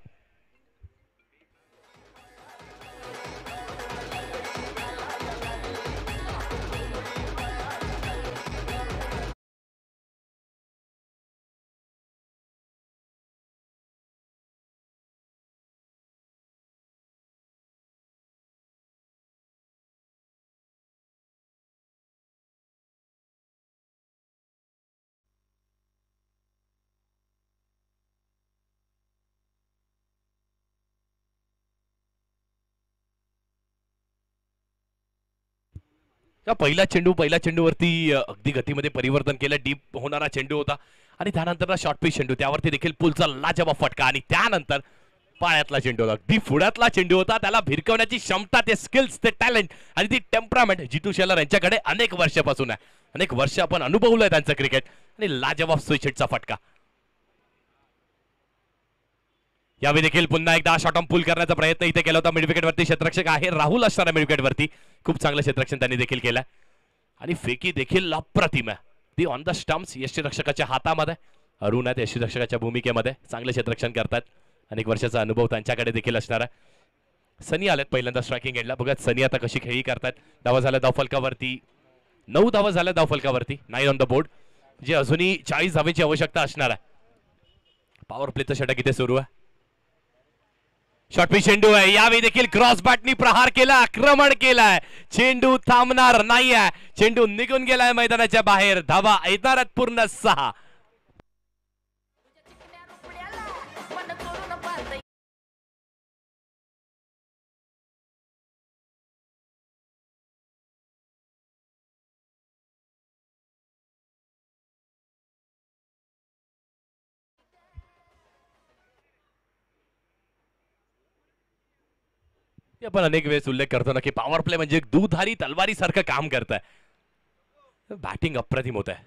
पहिल्या चेंडूवरती अगदी गतीमध्ये परिवर्तन केलं. डीप होणारा चेंडू होता आणि त्यानंतर शॉर्ट पिच चेंडू, त्यावरती देखील पुलचा लाजवाब फटका आणि त्यानंतर पायातला चेंडू होता. अगदी पुढ्यातला चेंडू होता. त्याला भिरकवण्याची क्षमता, ते स्किल्स, ते टॅलेंट आणि ती टेम्परामेंट जितू शेलार यांच्याकडे अनेक वर्षापासून आहे. अनेक वर्ष आपण अनुभवलंय त्यांचं क्रिकेट आणि लाजवाब स्विच हिटचा फटका. यावेळी देखील पुन्हा एकदा शॉर्ट ऑन पुल करण्याचा प्रयत्न इथे केला होता. मिडविकेटवरती क्षेत्ररक्षक आहे राहुल असणारा मिडविकेटवरती. खूप चांगलं क्षेत्ररक्षण त्यांनी देखील केलं आणि फेकी देखील अप्रतिम आहे. ती ऑन द स्टम्प्स यष्टीरक्षकाच्या हातामध्ये. अरुण आहेत यष्टीरक्षकाच्या भूमिकेमध्ये, चांगले क्षेत्ररक्षण करतात. अनेक वर्षाचा अनुभव त्यांच्याकडे देखील असणार आहे. सनी आलेत पहिल्यांदा स्ट्रायकिंग एंडला. बघा सनी आता कशी खेळी करतात. धावा झाल्या धावफलकावरती, 9 धावा झाल्या धावफलकावरती, 9 ऑन द बोर्ड, जे अजूनही 40 धावेची आवश्यकता असणार आहे. पॉवर प्लेचं षटक इथे सुरू आहे. शॉर्ट पिच चेंडू आहे. यावेळी देखील क्रॉस बॅटनी प्रहार केला, आक्रमण केलाय. चेंडू थांबणार नाहीये. चेंडू निघून गेलाय मैदानाच्या बाहेर. धावा येणार पूर्ण 6. आपण अनेक वेळेस उल्लेख करतो ना की पॉवर प्ले म्हणजे दुधारी तलवारी सारखं काम करत आहे. बॅटिंग अप्रतिम होत आहे.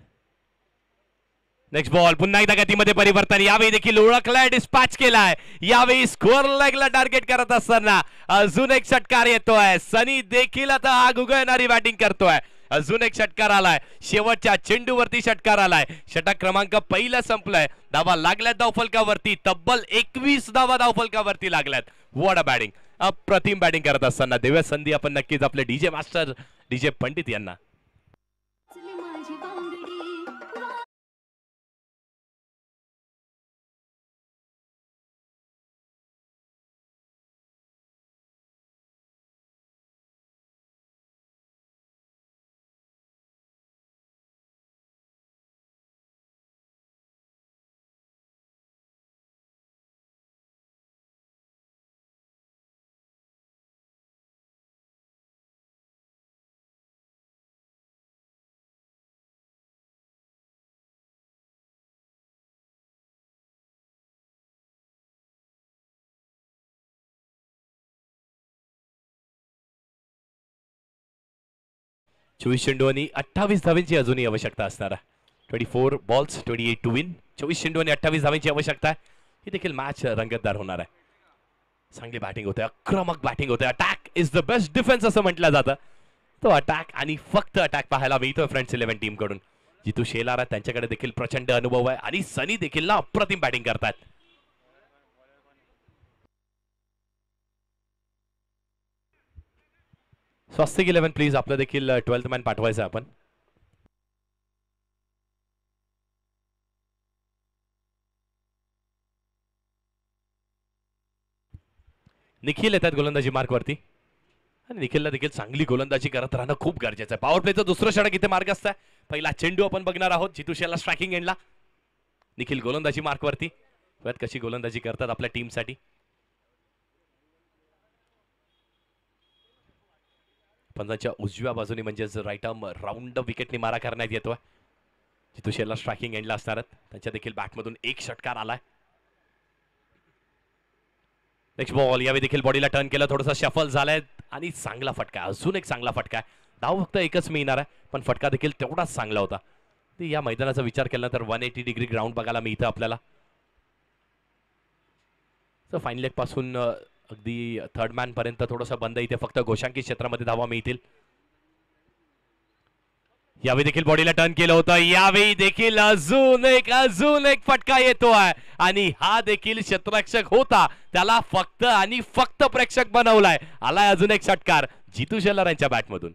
नेक्स्ट बॉल, पुन्हा एकदा गतीमध्ये परिवर्तन. यावेळी देखील ओळखलाय, डिस्पॅच केलाय. यावेळी स्कोअर लेगला टार्गेट करत असताना अजून एक षटकार येतोय. सनी देखील आता आग उगवणारी बॅटिंग करतोय. अजून एक षटकार आलाय. शेवटच्या चेंडूवरती षटकार आलाय. षटक क्रमांक पहिला संपलाय. धावा लागल्यात धावफलकावरती. तब्बल 21 धावा धावफलकावरती लागल्यात. What a batting. अप्रतिम बॅटिंग करत असताना देऊया संधी आपण नक्कीच आपले डीजे मास्टर डीजे पंडित यांना. चोवीस चेंडू आणि 28 धावांची अजूनही आवश्यकता असणार आहे. 24 बॉल्स 28 टू विन. 24 चेंडू आणि 28 धावांची आवश्यकता आहे. ही देखील मॅच रंगतदार होणार आहे. चांगली बॅटिंग होते, आक्रमक बॅटिंग होते. Attack is the best defence असं म्हटलं जातं. तो अटॅक आणि फक्त अटॅक पाहायला मिळतोय फ्रेंड्स 11 टीम कडून. जितू शेलार त्यांच्याकडे देखील प्रचंड अनुभव आहे आणि सनी देखील ना अप्रतिम बॅटिंग करतात. स्वस्तिक 11 प्लीज आपलं देखील 12th मॅन पाठवायचं आपण. निखिल येतात गोलंदाजी मार्कवरती. आणि निखिलला देखील चांगली गोलंदाजी करत राहणं खूप गरजेचं आहे. पॉवर प्लेचं दुसरं षटक इथे मार्ग असतं. पहिला चेंडू आपण बघणार आहोत. जितू शेला स्ट्रायकिंग एंडला. निखिल गोलंदाजी मार्कवरती. कशी गोलंदाजी करतात आपल्या टीमसाठी. पंजाच्या उजव्या बाजूने म्हणजेच राईट आर्म राऊंड विकेटने मारा करण्यात येतोय. जितू शेला स्ट्रायकिंग एंडला असणार. त्यांच्या देखील बॅटमधून एक षटकार आलाय. Next ball. यावेळी देखील बॉडीला टर्न केलं. थोडंसं शफल झालंय आणि चांगला फटका. अजून एक चांगला फटका आहे. धाव फक्त एकच मिळणार आहे पण फटका देखील तेवढाच चांगला होता. या मैदानाचा विचार केला तर 180 डिग्री ग्राउंड बघायला मिळतं आपल्याला. तर फाईन लेग पासून अगदी थर्ड मॅन पर्यंत थोडंसं बंद. इथे फक्त गोशांकित क्षेत्रामध्ये धावा मिळतील. यावेळी देखील बॉडीला टर्न केलं होतं. यावेळी देखील अजून एक फटका येतोय आणि हा देखील क्षेत्ररक्षक होता. त्याला फक्त आणि फक्त प्रेक्षक बनवलाय. आलाय अजून एक षटकार जितू शेलार यांच्या बॅटमधून.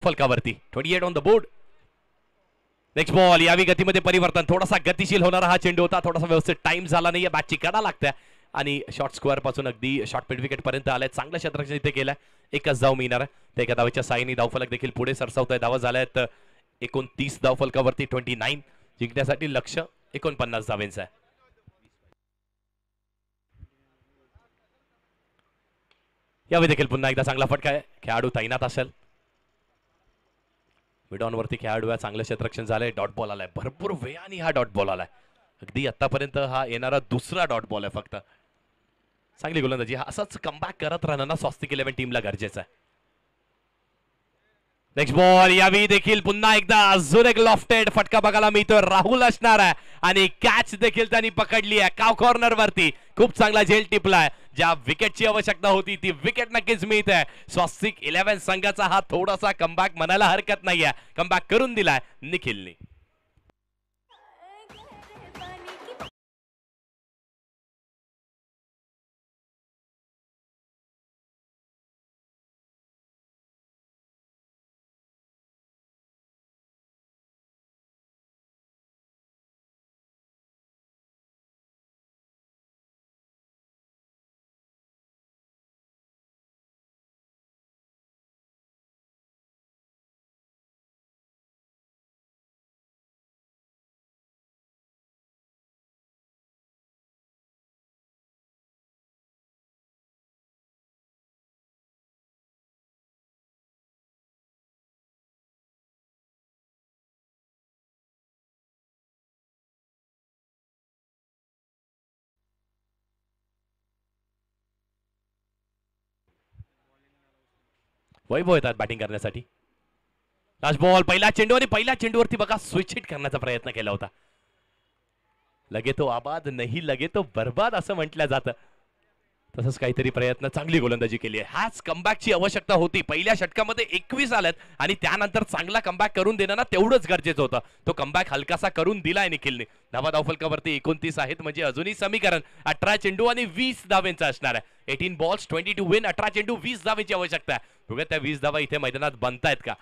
फलकावरती 28 on the board. Next ball. यावी गतीमध्ये परिवर्तन. थोडासा गतिशील होणारा हा चेंडू होता. थोडासा व्यवस्थित टाइम झाला नाहीये. बॅटची कडा लागते आणि शॉर्ट स्क्वेअर पासून अगदी शॉर्ट मिड विकेट पर्यंत आलाय. चांगलं क्षेत्ररक्षण इथे केलंय. एकच धाव मिळणार आहे. त्या एका धावेच्या साईने धावफलक देखील पुढे सरसावतोय. धावा झाल्यात 29 धावफलकावरती. 29 जिंकण्यासाठी लक्ष 49 धावेंचं आहे. यावेळी देखील पुन्हा एकदा चांगला फटका आहे. खेळाडू तैनात असेल. मिड ऑन वरती खेळाडू चांगलं क्षेत्ररक्षण झालंय. डॉट बॉल आलाय. भरपूर वेळाने हा डॉट बॉल आलाय. अगदी आतापर्यंत हा येणारा दुसरा डॉट बॉल आहे फक्त. चांगली गोलंदाजी. असाच कमबॅक करत राहणं ना स्वस्तिक 11 टीमला गरजेचं आहे. Next ball. यावेळी देखील पुन्हा एकदा अजून एक लॉफ्टेड फटका बघायला मिळतोय. राहुल असणार आहे आणि कॅच देखील त्यांनी पकडली आहे काव कॉर्नर वरती. खूप चांगला झेल टिपलाय. ज्या विकेटची आवश्यकता होती ती विकेट नक्कीच मिळते. स्वस्तिक 11 संघाचा हा थोडासा कमबॅक म्हणायला हरकत नाहीये. कमबॅक करून दिलाय निखिलने. वैभव येतात बॅटिंग करण्यासाठी. Last ball. पहिला चेंडू आणि पहिल्या चेंडूवरती बघा स्विच हिट करण्याचा प्रयत्न केला होता. लगे तो आबाद नाही लगे तो बर्बाद असं म्हटलं जातं. तसंच काहीतरी प्रयत्न. चांगली गोलंदाजी केली आहे. हाच कमबॅकची आवश्यकता होती. पहिल्या षटकामध्ये 21 आल्यात आणि त्यानंतर चांगला कमबॅक करून देणं ना तेवढंच गरजेचं होतं. तो कमबॅक हलकासा करून दिलाय निखिलने. धावा धावफलकावरती 29 आहेत म्हणजे अजूनही समीकरण 18 चेंडू आणि 20 धावेंचा असणार आहे. 18 बॉल्स 22 विन. 18 चेंडू 20 धावेची आवश्यकता आहे. बघा त्या 20 धावा इथे मैदानात बनतायत का.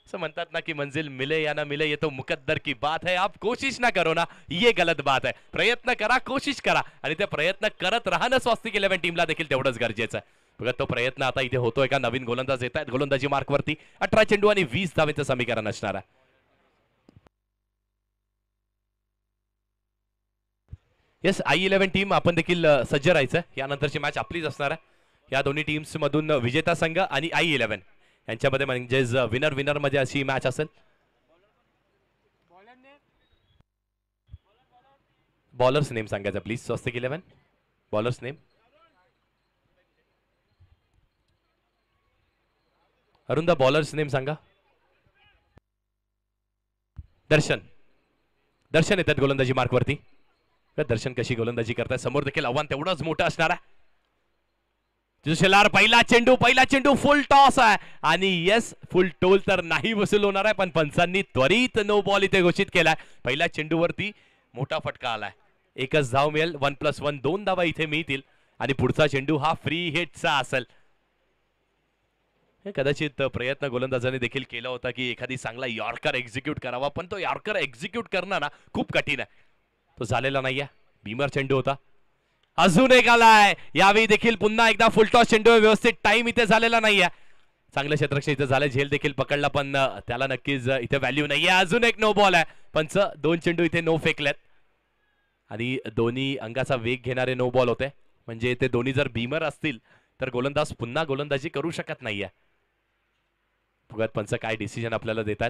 असं म्हणतात ना की मंजिल मिले या ना मिले ये तो मुकद्दर की बात है. आप कोशिश ना करो ना ये गलत बात है. प्रयत्न करा कोशिश करा आणि ते प्रयत्न करत राहणं स्वस्तिक 11 टीमला देखील तेवढंच गरजेचं आहे. बघा तो प्रयत्न आता इथे होतोय का. नवीन गोलंदाज येत आहेत. गोलंदाजी मार्कवरती 18 चेंडू आणि 20 धावेचं समीकरण असणार आहे. येस I11 टीम आपण देखील सज्ज राहायचं. यानंतरची मॅच आपलीच असणार आहे. या दोन्ही टीम्स मधून विजेता संघ आणि I11 यांच्यामध्ये म्हणजेच विनर विनर मध्ये अशी मॅच असेल. बॉलर्स नेम सांगायचं please. Swastik 11 bowlers name. Arunda bowlers name सांगा. दर्शन. दर्शन येतात गोलंदाजी मार्कवरती. दर्शन कशी गोलंदाजी करताय. समोर देखील आव्हान तेवढंच मोठं असणार आहे. शेलार. पहिला चेंडू फुल टॉस आहे आणि येस फुल टोल तर नाही वसूल होणार आहे पण पंचांनी त्वरित नो बॉल इथे घोषित केलाय. पहिल्या चेंडूवरती मोठा फटका आलाय. एकच धाव मिळेल. 1+1 2 धावा इथे मिळतील आणि पुढचा चेंडू हा फ्री हिटचा असेल. कदाचित प्रयत्न गोलंदाजाने देखील केला होता की एखादी चांगला यॉर्कर एक्झिक्यूट करावा, पण तो यॉर्कर एक्झिक्यूट करणं ना खूप कठीण आहे. तो झालेला नाहीये. बीमर चेंडू होता. अजून एक आलाय. यावेळी देखील पुन्हा एकदा फुलटॉस चेंडू. व्यवस्थित टाइम इथे झालेला नाहीये. चांगलं क्षेत्ररक्षण इथे झालं. झेल देखील पकडला, पण त्याला नक्कीच इथे व्हॅल्यू नाहीये. अजून एक नो बॉल आहे. पंच 2 चेंडू इथे नो फेकलेत आणि दोन्ही अंगाचा वेग घेणारे नो बॉल होते. म्हणजे ते दोन्ही जर बीमर असतील तर गोलंदाज पुन्हा गोलंदाजी करू शकत नाहीये. बघत पंच काय डिसिजन आपल्याला देतात.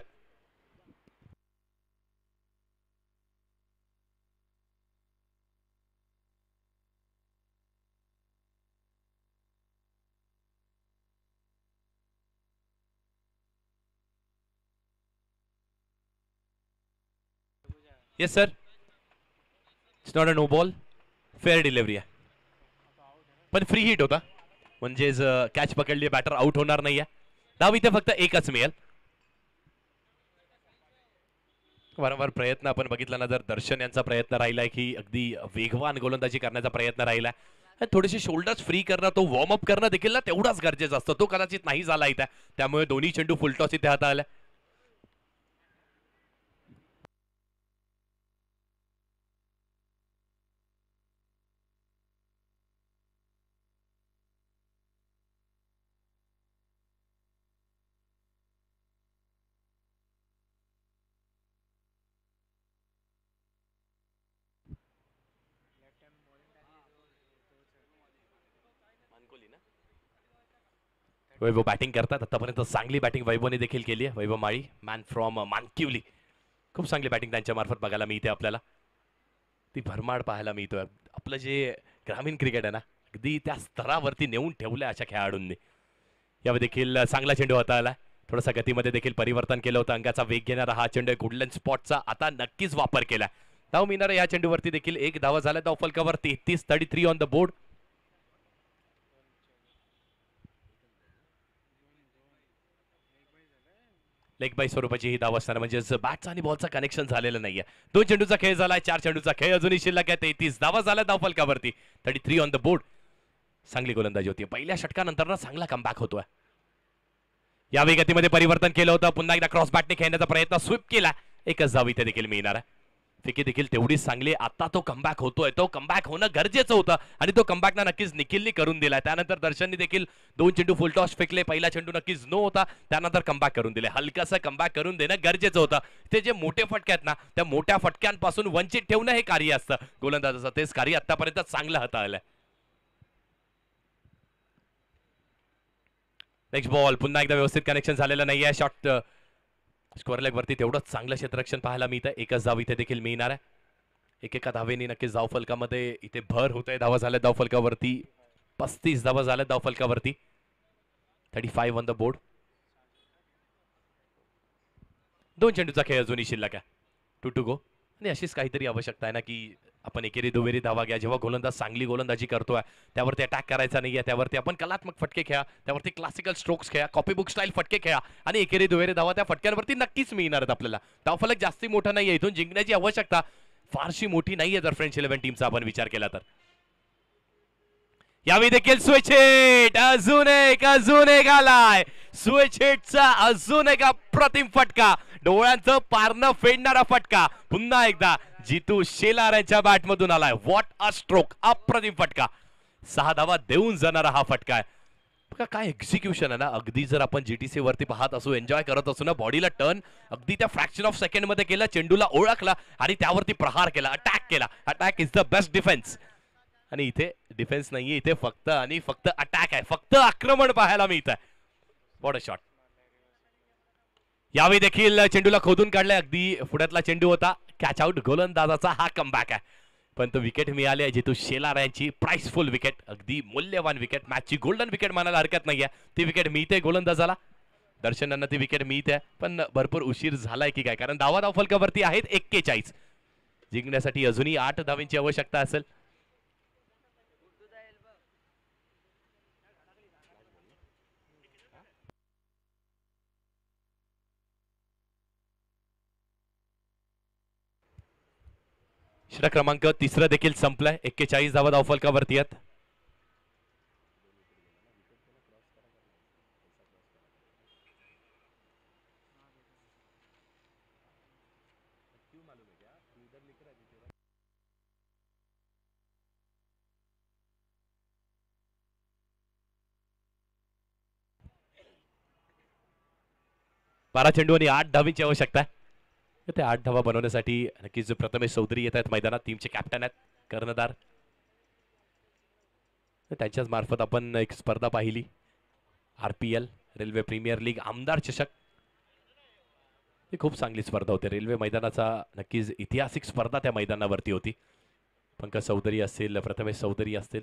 Yes sir, it's not a no ball. Fair delivery आहे, पण फ्री हिट होता. म्हणजेच कॅच पकडली, बॅटर आउट होणार नाहीये. धाव इथे फक्त एकच मिळेल. वारंवार प्रयत्न आपण बघितला ना, जर दर्शन यांचा प्रयत्न राहिलाय की अगदी वेगवान गोलंदाजी करण्याचा प्रयत्न राहिलाय. थोडेसे शोल्डर्स फ्री करणं, तो वॉर्मअप करणं देखील ना तेवढाच गरजेचं असतं. तो कदाचित नाही झाला इथे, त्यामुळे दोन्ही चेंडू फुलटॉस इथे हाताळले. वैभव बॅटिंग करतात. आतापर्यंत चांगली बॅटिंग वैभवने देखील केली आहे. वैभव माळी, मॅन फ्रॉम मानकिवली. खूप चांगली बॅटिंग त्यांच्या मार्फत बघायला मिळते आपल्याला. ती भरमाड पाहायला मिळतोय. आपलं जे ग्रामीण क्रिकेट आहे ना, अगदी त्या स्तरावरती नेऊन ठेवलंय अशा खेळाडूंनी. यावेळी देखील चांगला चेंडू हाताळला. थोडासा गतीमध्ये देखील परिवर्तन केलं होतं. अंगाचा वेग घेणारा हा चेंडू गुडलँड स्पॉटचा आता नक्कीच वापर केला. धाव मिळणार या चेंडूवरती देखील एक धावा झाला. धाव फलकावर 33 on the board. Leg bye स्वरूपाची ही धाव असणार, म्हणजे बॅटचा आणि बॉलचा कनेक्शन झालेलं नाहीये. 2 चेंडूचा खेळ झालाय. 4 चेंडूचा खेळ अजूनही शिल्लक आहे. 33 धावा झाल्या धाव फलकावरती. 33 ऑन द बोर्ड. चांगली गोलंदाजी होती. पहिल्या षटकानंतर ना चांगला कमबॅक होतोय. यावेळी गतीमध्ये परिवर्तन केलं होतं. पुन्हा एकदा क्रॉस बॅटने खेळण्याचा प्रयत्न, स्वीप केला. एकच धाव इथे देखील मिळणार आहे. फिकी देखील तेवढीच चांगली. आता तो कमबॅक होतोय. तो कमबॅक होणं गरजेचं होतं आणि तो कमबॅक ना नक्कीच निखिलनी करून दिला. त्यानंतर दर्शननी देखील 2 चेंडू फुलटॉस फेकले. पहिला चेंडू नक्कीच नो होता, त्यानंतर कमबॅक करून दिले. हलकासा कमबॅक करून देणं गरजेचं होतं. ते जे मोठे फटके आहेत ना, त्या मोठ्या फटक्यांपासून वंचित ठेवणं हे कार्य असतं गोलंदाजाचं. तेच कार्य आतापर्यंत चांगलं हाताळलंय. Next ball. पुन्हा एकदा व्यवस्थित कनेक्शन झालेलं नाहीये. शॉट स्क्वेअर लेग वरती तेवढंच चांगलं क्षेत्ररक्षण पाहायला मिळतं. एकच धाव इथे देखील मिळणार आहे. एकेका धावेने नक्कीच धाव फलकामध्ये इथे भर होत आहे. धावा झाल्या धाव फलकावरती 35 धावा झाल्या धाव फलकावरती. 35 ऑन द बोर्ड. 2 चेंडूचा खेळ अजूनही शिल्लक आहे. 2 टू गो. आणि अशीच काहीतरी आवश्यकता आहे ना, की आपण एकेरी दुहेरी धावा घ्या. जेव्हा गोलंदाज चांगली गोलंदाजी करतोय त्यावरती अटॅक करायचा नाहीये. त्यावरती आपण कलात्मक फटके खेळा, त्यावरती क्लासिकल स्ट्रोक्स खेळा, कॉपी बुक स्टाईल फटके खेळा आणि एकेरी दुहेरी धावा त्या फटक्यांवरती नक्कीच मिळणार आहेत आपल्याला. धावफलक जास्ती मोठा नाहीये. इथून जिंकण्याची आवश्यकता फारशी मोठी नाहीये जर फ्रेंच 11 टीमचा आपण विचार केला तर. यावेळी देखील स्विच हिट. अजून एक आलाय. स्विच हिटचा अजून एक अप्रतिम फटका. डोळ्यांचं पारणं फेडणारा फटका पुन्हा एकदा जितू शेलार यांच्या बॅट मधून आलाय. What a stroke. अप्रतिम फटका. 6 धावा देऊन जाणारा हा फटका आहे. बघा काय एक्झिक्युशन आहे ना. अगदी जर आपण जीटीसी वरती पाहत असू, एन्जॉय करत असू ना, बॉडीला टर्न अगदी त्या फ्रॅक्शन ऑफ सेकंड मध्ये केला. चेंडूला ओळखला आणि त्यावरती प्रहार केला, अटॅक केला. Attack is the best defence. आणि इथे डिफेन्स नाहीये, इथे फक्त आणि फक्त अटॅक आहे. फक्त आक्रमण पाहायला मिळत आहे. What a shot. यावेळी देखील चेंडूला खोदून काढलाय. अगदी पुढ्यातला चेंडू होता. Catch out. गोलंदाजाचा हा कमबॅक आहे. पण तो विकेट मिळाली आहे जितू शेलार यांची. प्राइसफुल विकेट, अगदी मूल्यवान विकेट. मॅचची गोल्डन विकेट म्हणायला हरकत नाहीये. ती विकेट मिळते गोलंदाजाला. दर्शनांना ती विकेट मिळते, पण भरपूर उशीर झालाय की काय, कारण धाव फलकावरती आहेत 41. जिंकण्यासाठी अजूनही 8 धावांची आवश्यकता असेल. षटक क्रमांक 3 देखील संपलाय. 41 धावा धाव फलकावरती आहेत. 41 धावा धाव फलकावरती आहेत. 12 चेंडू आणि 8 धावींची आवश्यकता आहे. ते 8 धावा बनवण्यासाठी नक्कीच प्रथमेश चौधरी येत आहेत मैदानात. टीमचे कॅप्टन आहेत, कर्णधार. त्यांच्याच मार्फत आपण एक स्पर्धा पाहिली, RPL रेल्वे प्रीमियर लीग आमदार चषक. ही खूप चांगली स्पर्धा होती. रेल्वे मैदानाचा नक्कीच ऐतिहासिक स्पर्धा त्या मैदानावरती होती. पंकज चौधरी असतील, प्रथमेश चौधरी असतील,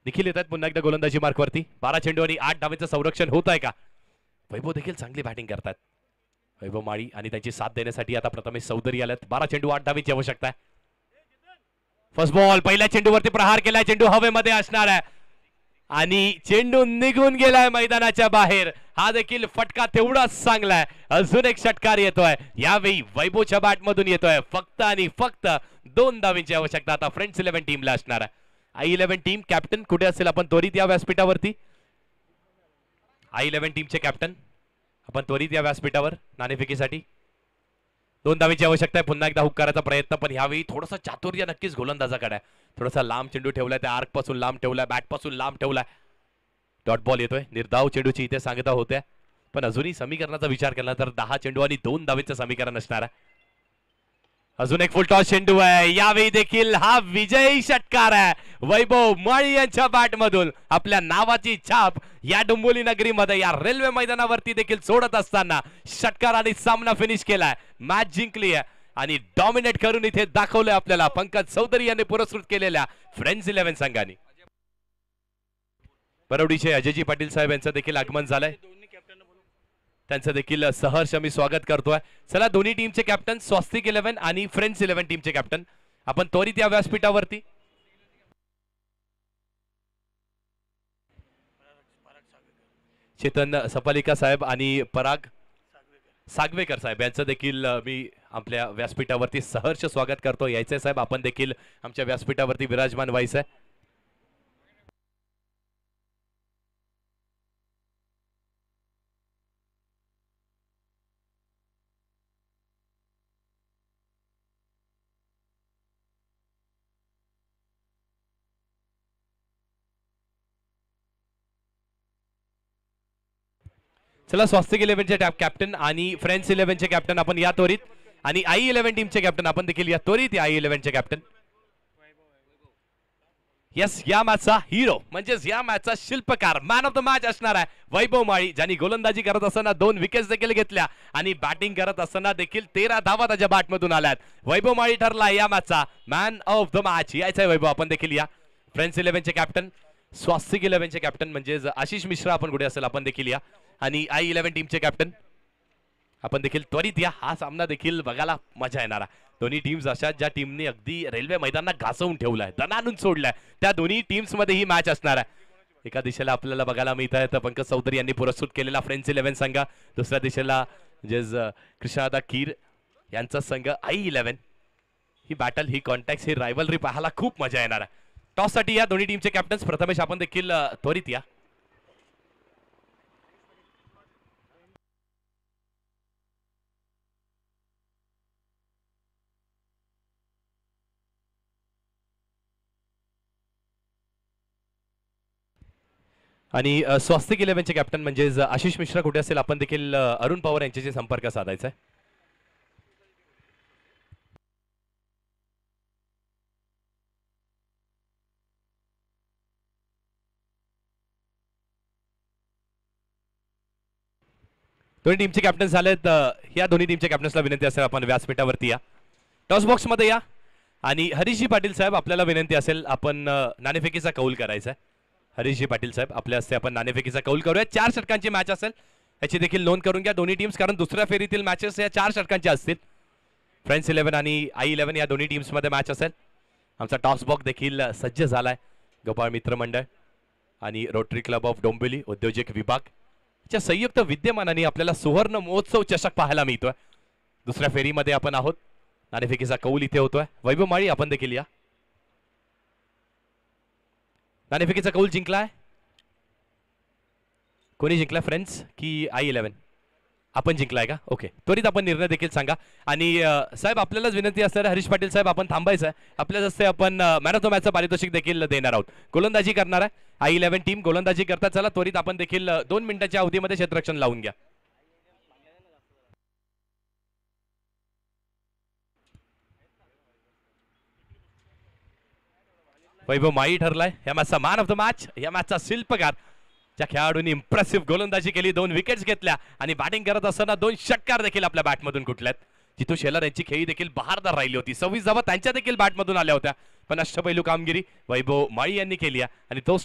निखिल येतात पुन्हा एकदा गोलंदाजी मार्कवरती. 12 चेंडू आणि 8 धावेचं संरक्षण होत आहे का? वैभव देखील चांगली बॅटिंग करतात. वैभव माळी आणि त्यांची साथ देण्यासाठी आता प्रथमेश चौधरी आल्यात. 12 चेंडू 8 धावेची आवश्यकता आहे. फर्स्ट बॉल, पहिल्या चेंडूवरती प्रहार केलाय. चेंडू हवेमध्ये असणार आहे आणि चेंडू निघून गेलाय मैदानाच्या बाहेर. हा देखील फटका तेवढाच चांगलाय. अजून एक षटकार येतोय, यावेळी वैभवच्या बॅटमधून येतोय. फक्त आणि फक्त 2 धावींची आवश्यकता आता फ्रेंड्स 11 टीमला असणार आहे. I11 टीम कॅप्टन कुठे असेल आपण त्वरित या व्यासपीठावरती. I11 टीमचे कॅप्टन आपण त्वरित या व्यासपीठावर नाणेफेकीसाठी. 2 धावीची आवश्यकता आहे. पुन्हा एकदा हुक करायचा प्रयत्न, पण यावेळी थोडंसं चातुर्य नक्कीच गोलंदाजाकडे आहे. थोडासा लांब चेंडू ठेवलाय, त्या आर्क पासून लांब ठेवलाय, बॅट पासून लांब ठेवलाय. डॉट बॉल येतोय. निर्धाव चेंडूची इथे सांगता होत्या, पण अजूनही समीकरणाचा विचार केला तर 10 चेंडू आणि 2 धावेचं समीकरण असणार आहे. अजून एक फुलटॉस चेंडू आहे. यावेळी देखील हा विजयी षटकार आहे वैभव माळी यांच्या बॅटमधून. आपल्या नावाची छाप या डोंबिवली नगरीमध्ये या रेल्वे मैदानावरती देखील सोडत असताना षटकाराने सामना फिनिश केलाय, मॅच जिंकली आहे आणि डॉमिनेट करून इथे दाखवलंय आपल्याला पंकज चौधरी यांनी पुरस्कृत केलेल्या फ्रेंड्स 11 संघाने. बरवडीचे अजयजी पाटील साहेब यांचं देखील आगमन झालंय. त्यांचं देखील सहर्ष मी स्वागत करतोय. चला, दोन्ही टीमचे कॅप्टन स्वस्तिक 11 आणि फ्रेंड्स 11 टीमचे कॅप्टन आपण त्वरित या व्यासपीठावरती. चेतन सपालिका साहेब आणि पराग सागवेकर साहेब यांचं देखील मी आपल्या व्यासपीठावरती सहर्ष स्वागत करतो. यायचंय साहेब, आपण देखील आमच्या व्यासपीठावरती विराजमान व्हायचंय. चला, स्वस्तिक 11चे कॅप्टन आणि फ्रेंड्स 11चे कॅप्टन आपण या त्वरित, आणि I11 टीमचे कॅप्टन आपण देखील या त्वरित. I11चे कॅप्टन यस, या मॅचचा हिरो म्हणजेच या मॅचचा शिल्पकार, मॅन ऑफ द मॅच असणार आहे वैभव माळी, ज्यांनी गोलंदाजी करत असताना 2 विकेट्स देखील घेतल्या आणि बॅटिंग करत असताना देखील 13 धावा त्याच्या बॅटमधून आल्यात. वैभव माळी ठरला या मॅचचा मॅन ऑफ द मॅच. यायचंय वैभव, आपण देखील या. फ्रेंड्स 11चे कॅप्टन, स्वस्तिक 11चे कॅप्टन म्हणजेच आशिष मिश्रा आपण कुठे असेल आपण देखील या, आणि I11 टीमचे कॅप्टन आपण देखील त्वरित या. हा सामना देखील बघायला मजा येणार. दोन्ही टीम्स अशा ज्या टीमने अगदी रेल्वे मैदानात घासवून ठेवलाय, दणानून सोडलाय, त्या दोन्ही टीम्स मध्ये ही मॅच असणार आहे. एका दिशेला आपल्याला बघायला मिळत आहे तर पंकज चौधरी यांनी पुरस्कृत केलेला फ्रेंड्स 11 संघ, दुसऱ्या दिशेला म्हणजेच कृष्णादा कीर यांचा संघ I11. ही बॅटल, ही कॉन्टॅक्ट, ही रायव्हलरी पाहायला खूप मजा येणार आहे. टॉस साठी या दोन्ही टीमचे कॅप्टन्स. प्रथमेश आपण देखील त्वरित या. आणि स्वस्तिक 11चे कॅप्टन म्हणजेच आशिष मिश्रा कुठे असेल आपण देखील अरुण पवार यांच्याशी संपर्क साधायचा आहे. दोन्ही टीमचे कॅप्टन झालेत. या दोन्ही टीमच्या कॅप्टन्सला विनंती असेल आपण व्यासपीठावरती या, टॉस बॉक्स मध्ये या. आणि हरीशजी पाटील साहेब आपल्याला विनंती असेल आपण नाणेफेकीचा कौल करायचा आहे. हरीशजी पाटील साहेब आपल्या हस्ते आपण नाणेफेकीचा कौल करूया. 4 षटकांची मॅच असेल याची देखील नोंद करून घ्या दोन्ही टीम्स, कारण दुसऱ्या फेरीतील मॅचेस या 4 षटकांच्या असतील. फ्रेंड्स 11 आणि I11 या दोन्ही टीम्स मध्ये मॅच असेल. आमचा टॉस बॉक्स देखील सज्ज झालाय. गोपाळ मित्र मंडळ आणि रोटरी क्लब ऑफ डोंबिवली उद्योजक विभाग च्या संयुक्त विद्यमानाने आपल्याला सुवर्ण महोत्सव चषक पाहायला मिळतोय. दुसऱ्या फेरीमध्ये आपण आहोत. नाणेफेकीचा कौल इथे होतोय. वैभव माळी आपण देखील या. नाणेफेकीचा कौल जिंकलाय. कोणी जिंकलाय, फ्रेंड्स की I11? आपण जिंकलाय का? ओके, त्वरित आपण निर्णय देखील सांगा. आणि साहेब आपल्यालाच विनंती असणार, हरीश पाटील साहेब आपण थांबायचं आहे. आपल्या हस्ते आपण मॅन ऑफ द मॅचचं पारितोषिक देखील देणार आहोत. गोलंदाजी करणार आहे I11 टीम, गोलंदाजी करता. चला त्वरित आपण देखील 2 मिनिटाच्या अवधीमध्ये क्षेत्ररक्षण लावून घ्या. वैभव माई ठरलाय या मॅचचा मॅन ऑफ द मॅच, या मॅचचा शिल्पकार. ज्या खेळाडूंनी इम्प्रेसिव्ह गोलंदाजी केली, 2 विकेट्स घेतल्या आणि बॅटिंग करत असताना 2 षटकार देखील आपल्या बॅटमधून कुठल्यात. जितू शेलार यांची खेळी देखील बहारदार राहिली होती. 26 धावा त्यांच्या देखील बॅटमधून आल्या होत्या. पण अष्टपैलू कामगिरी वैभव माळी यांनी केली आणि तोच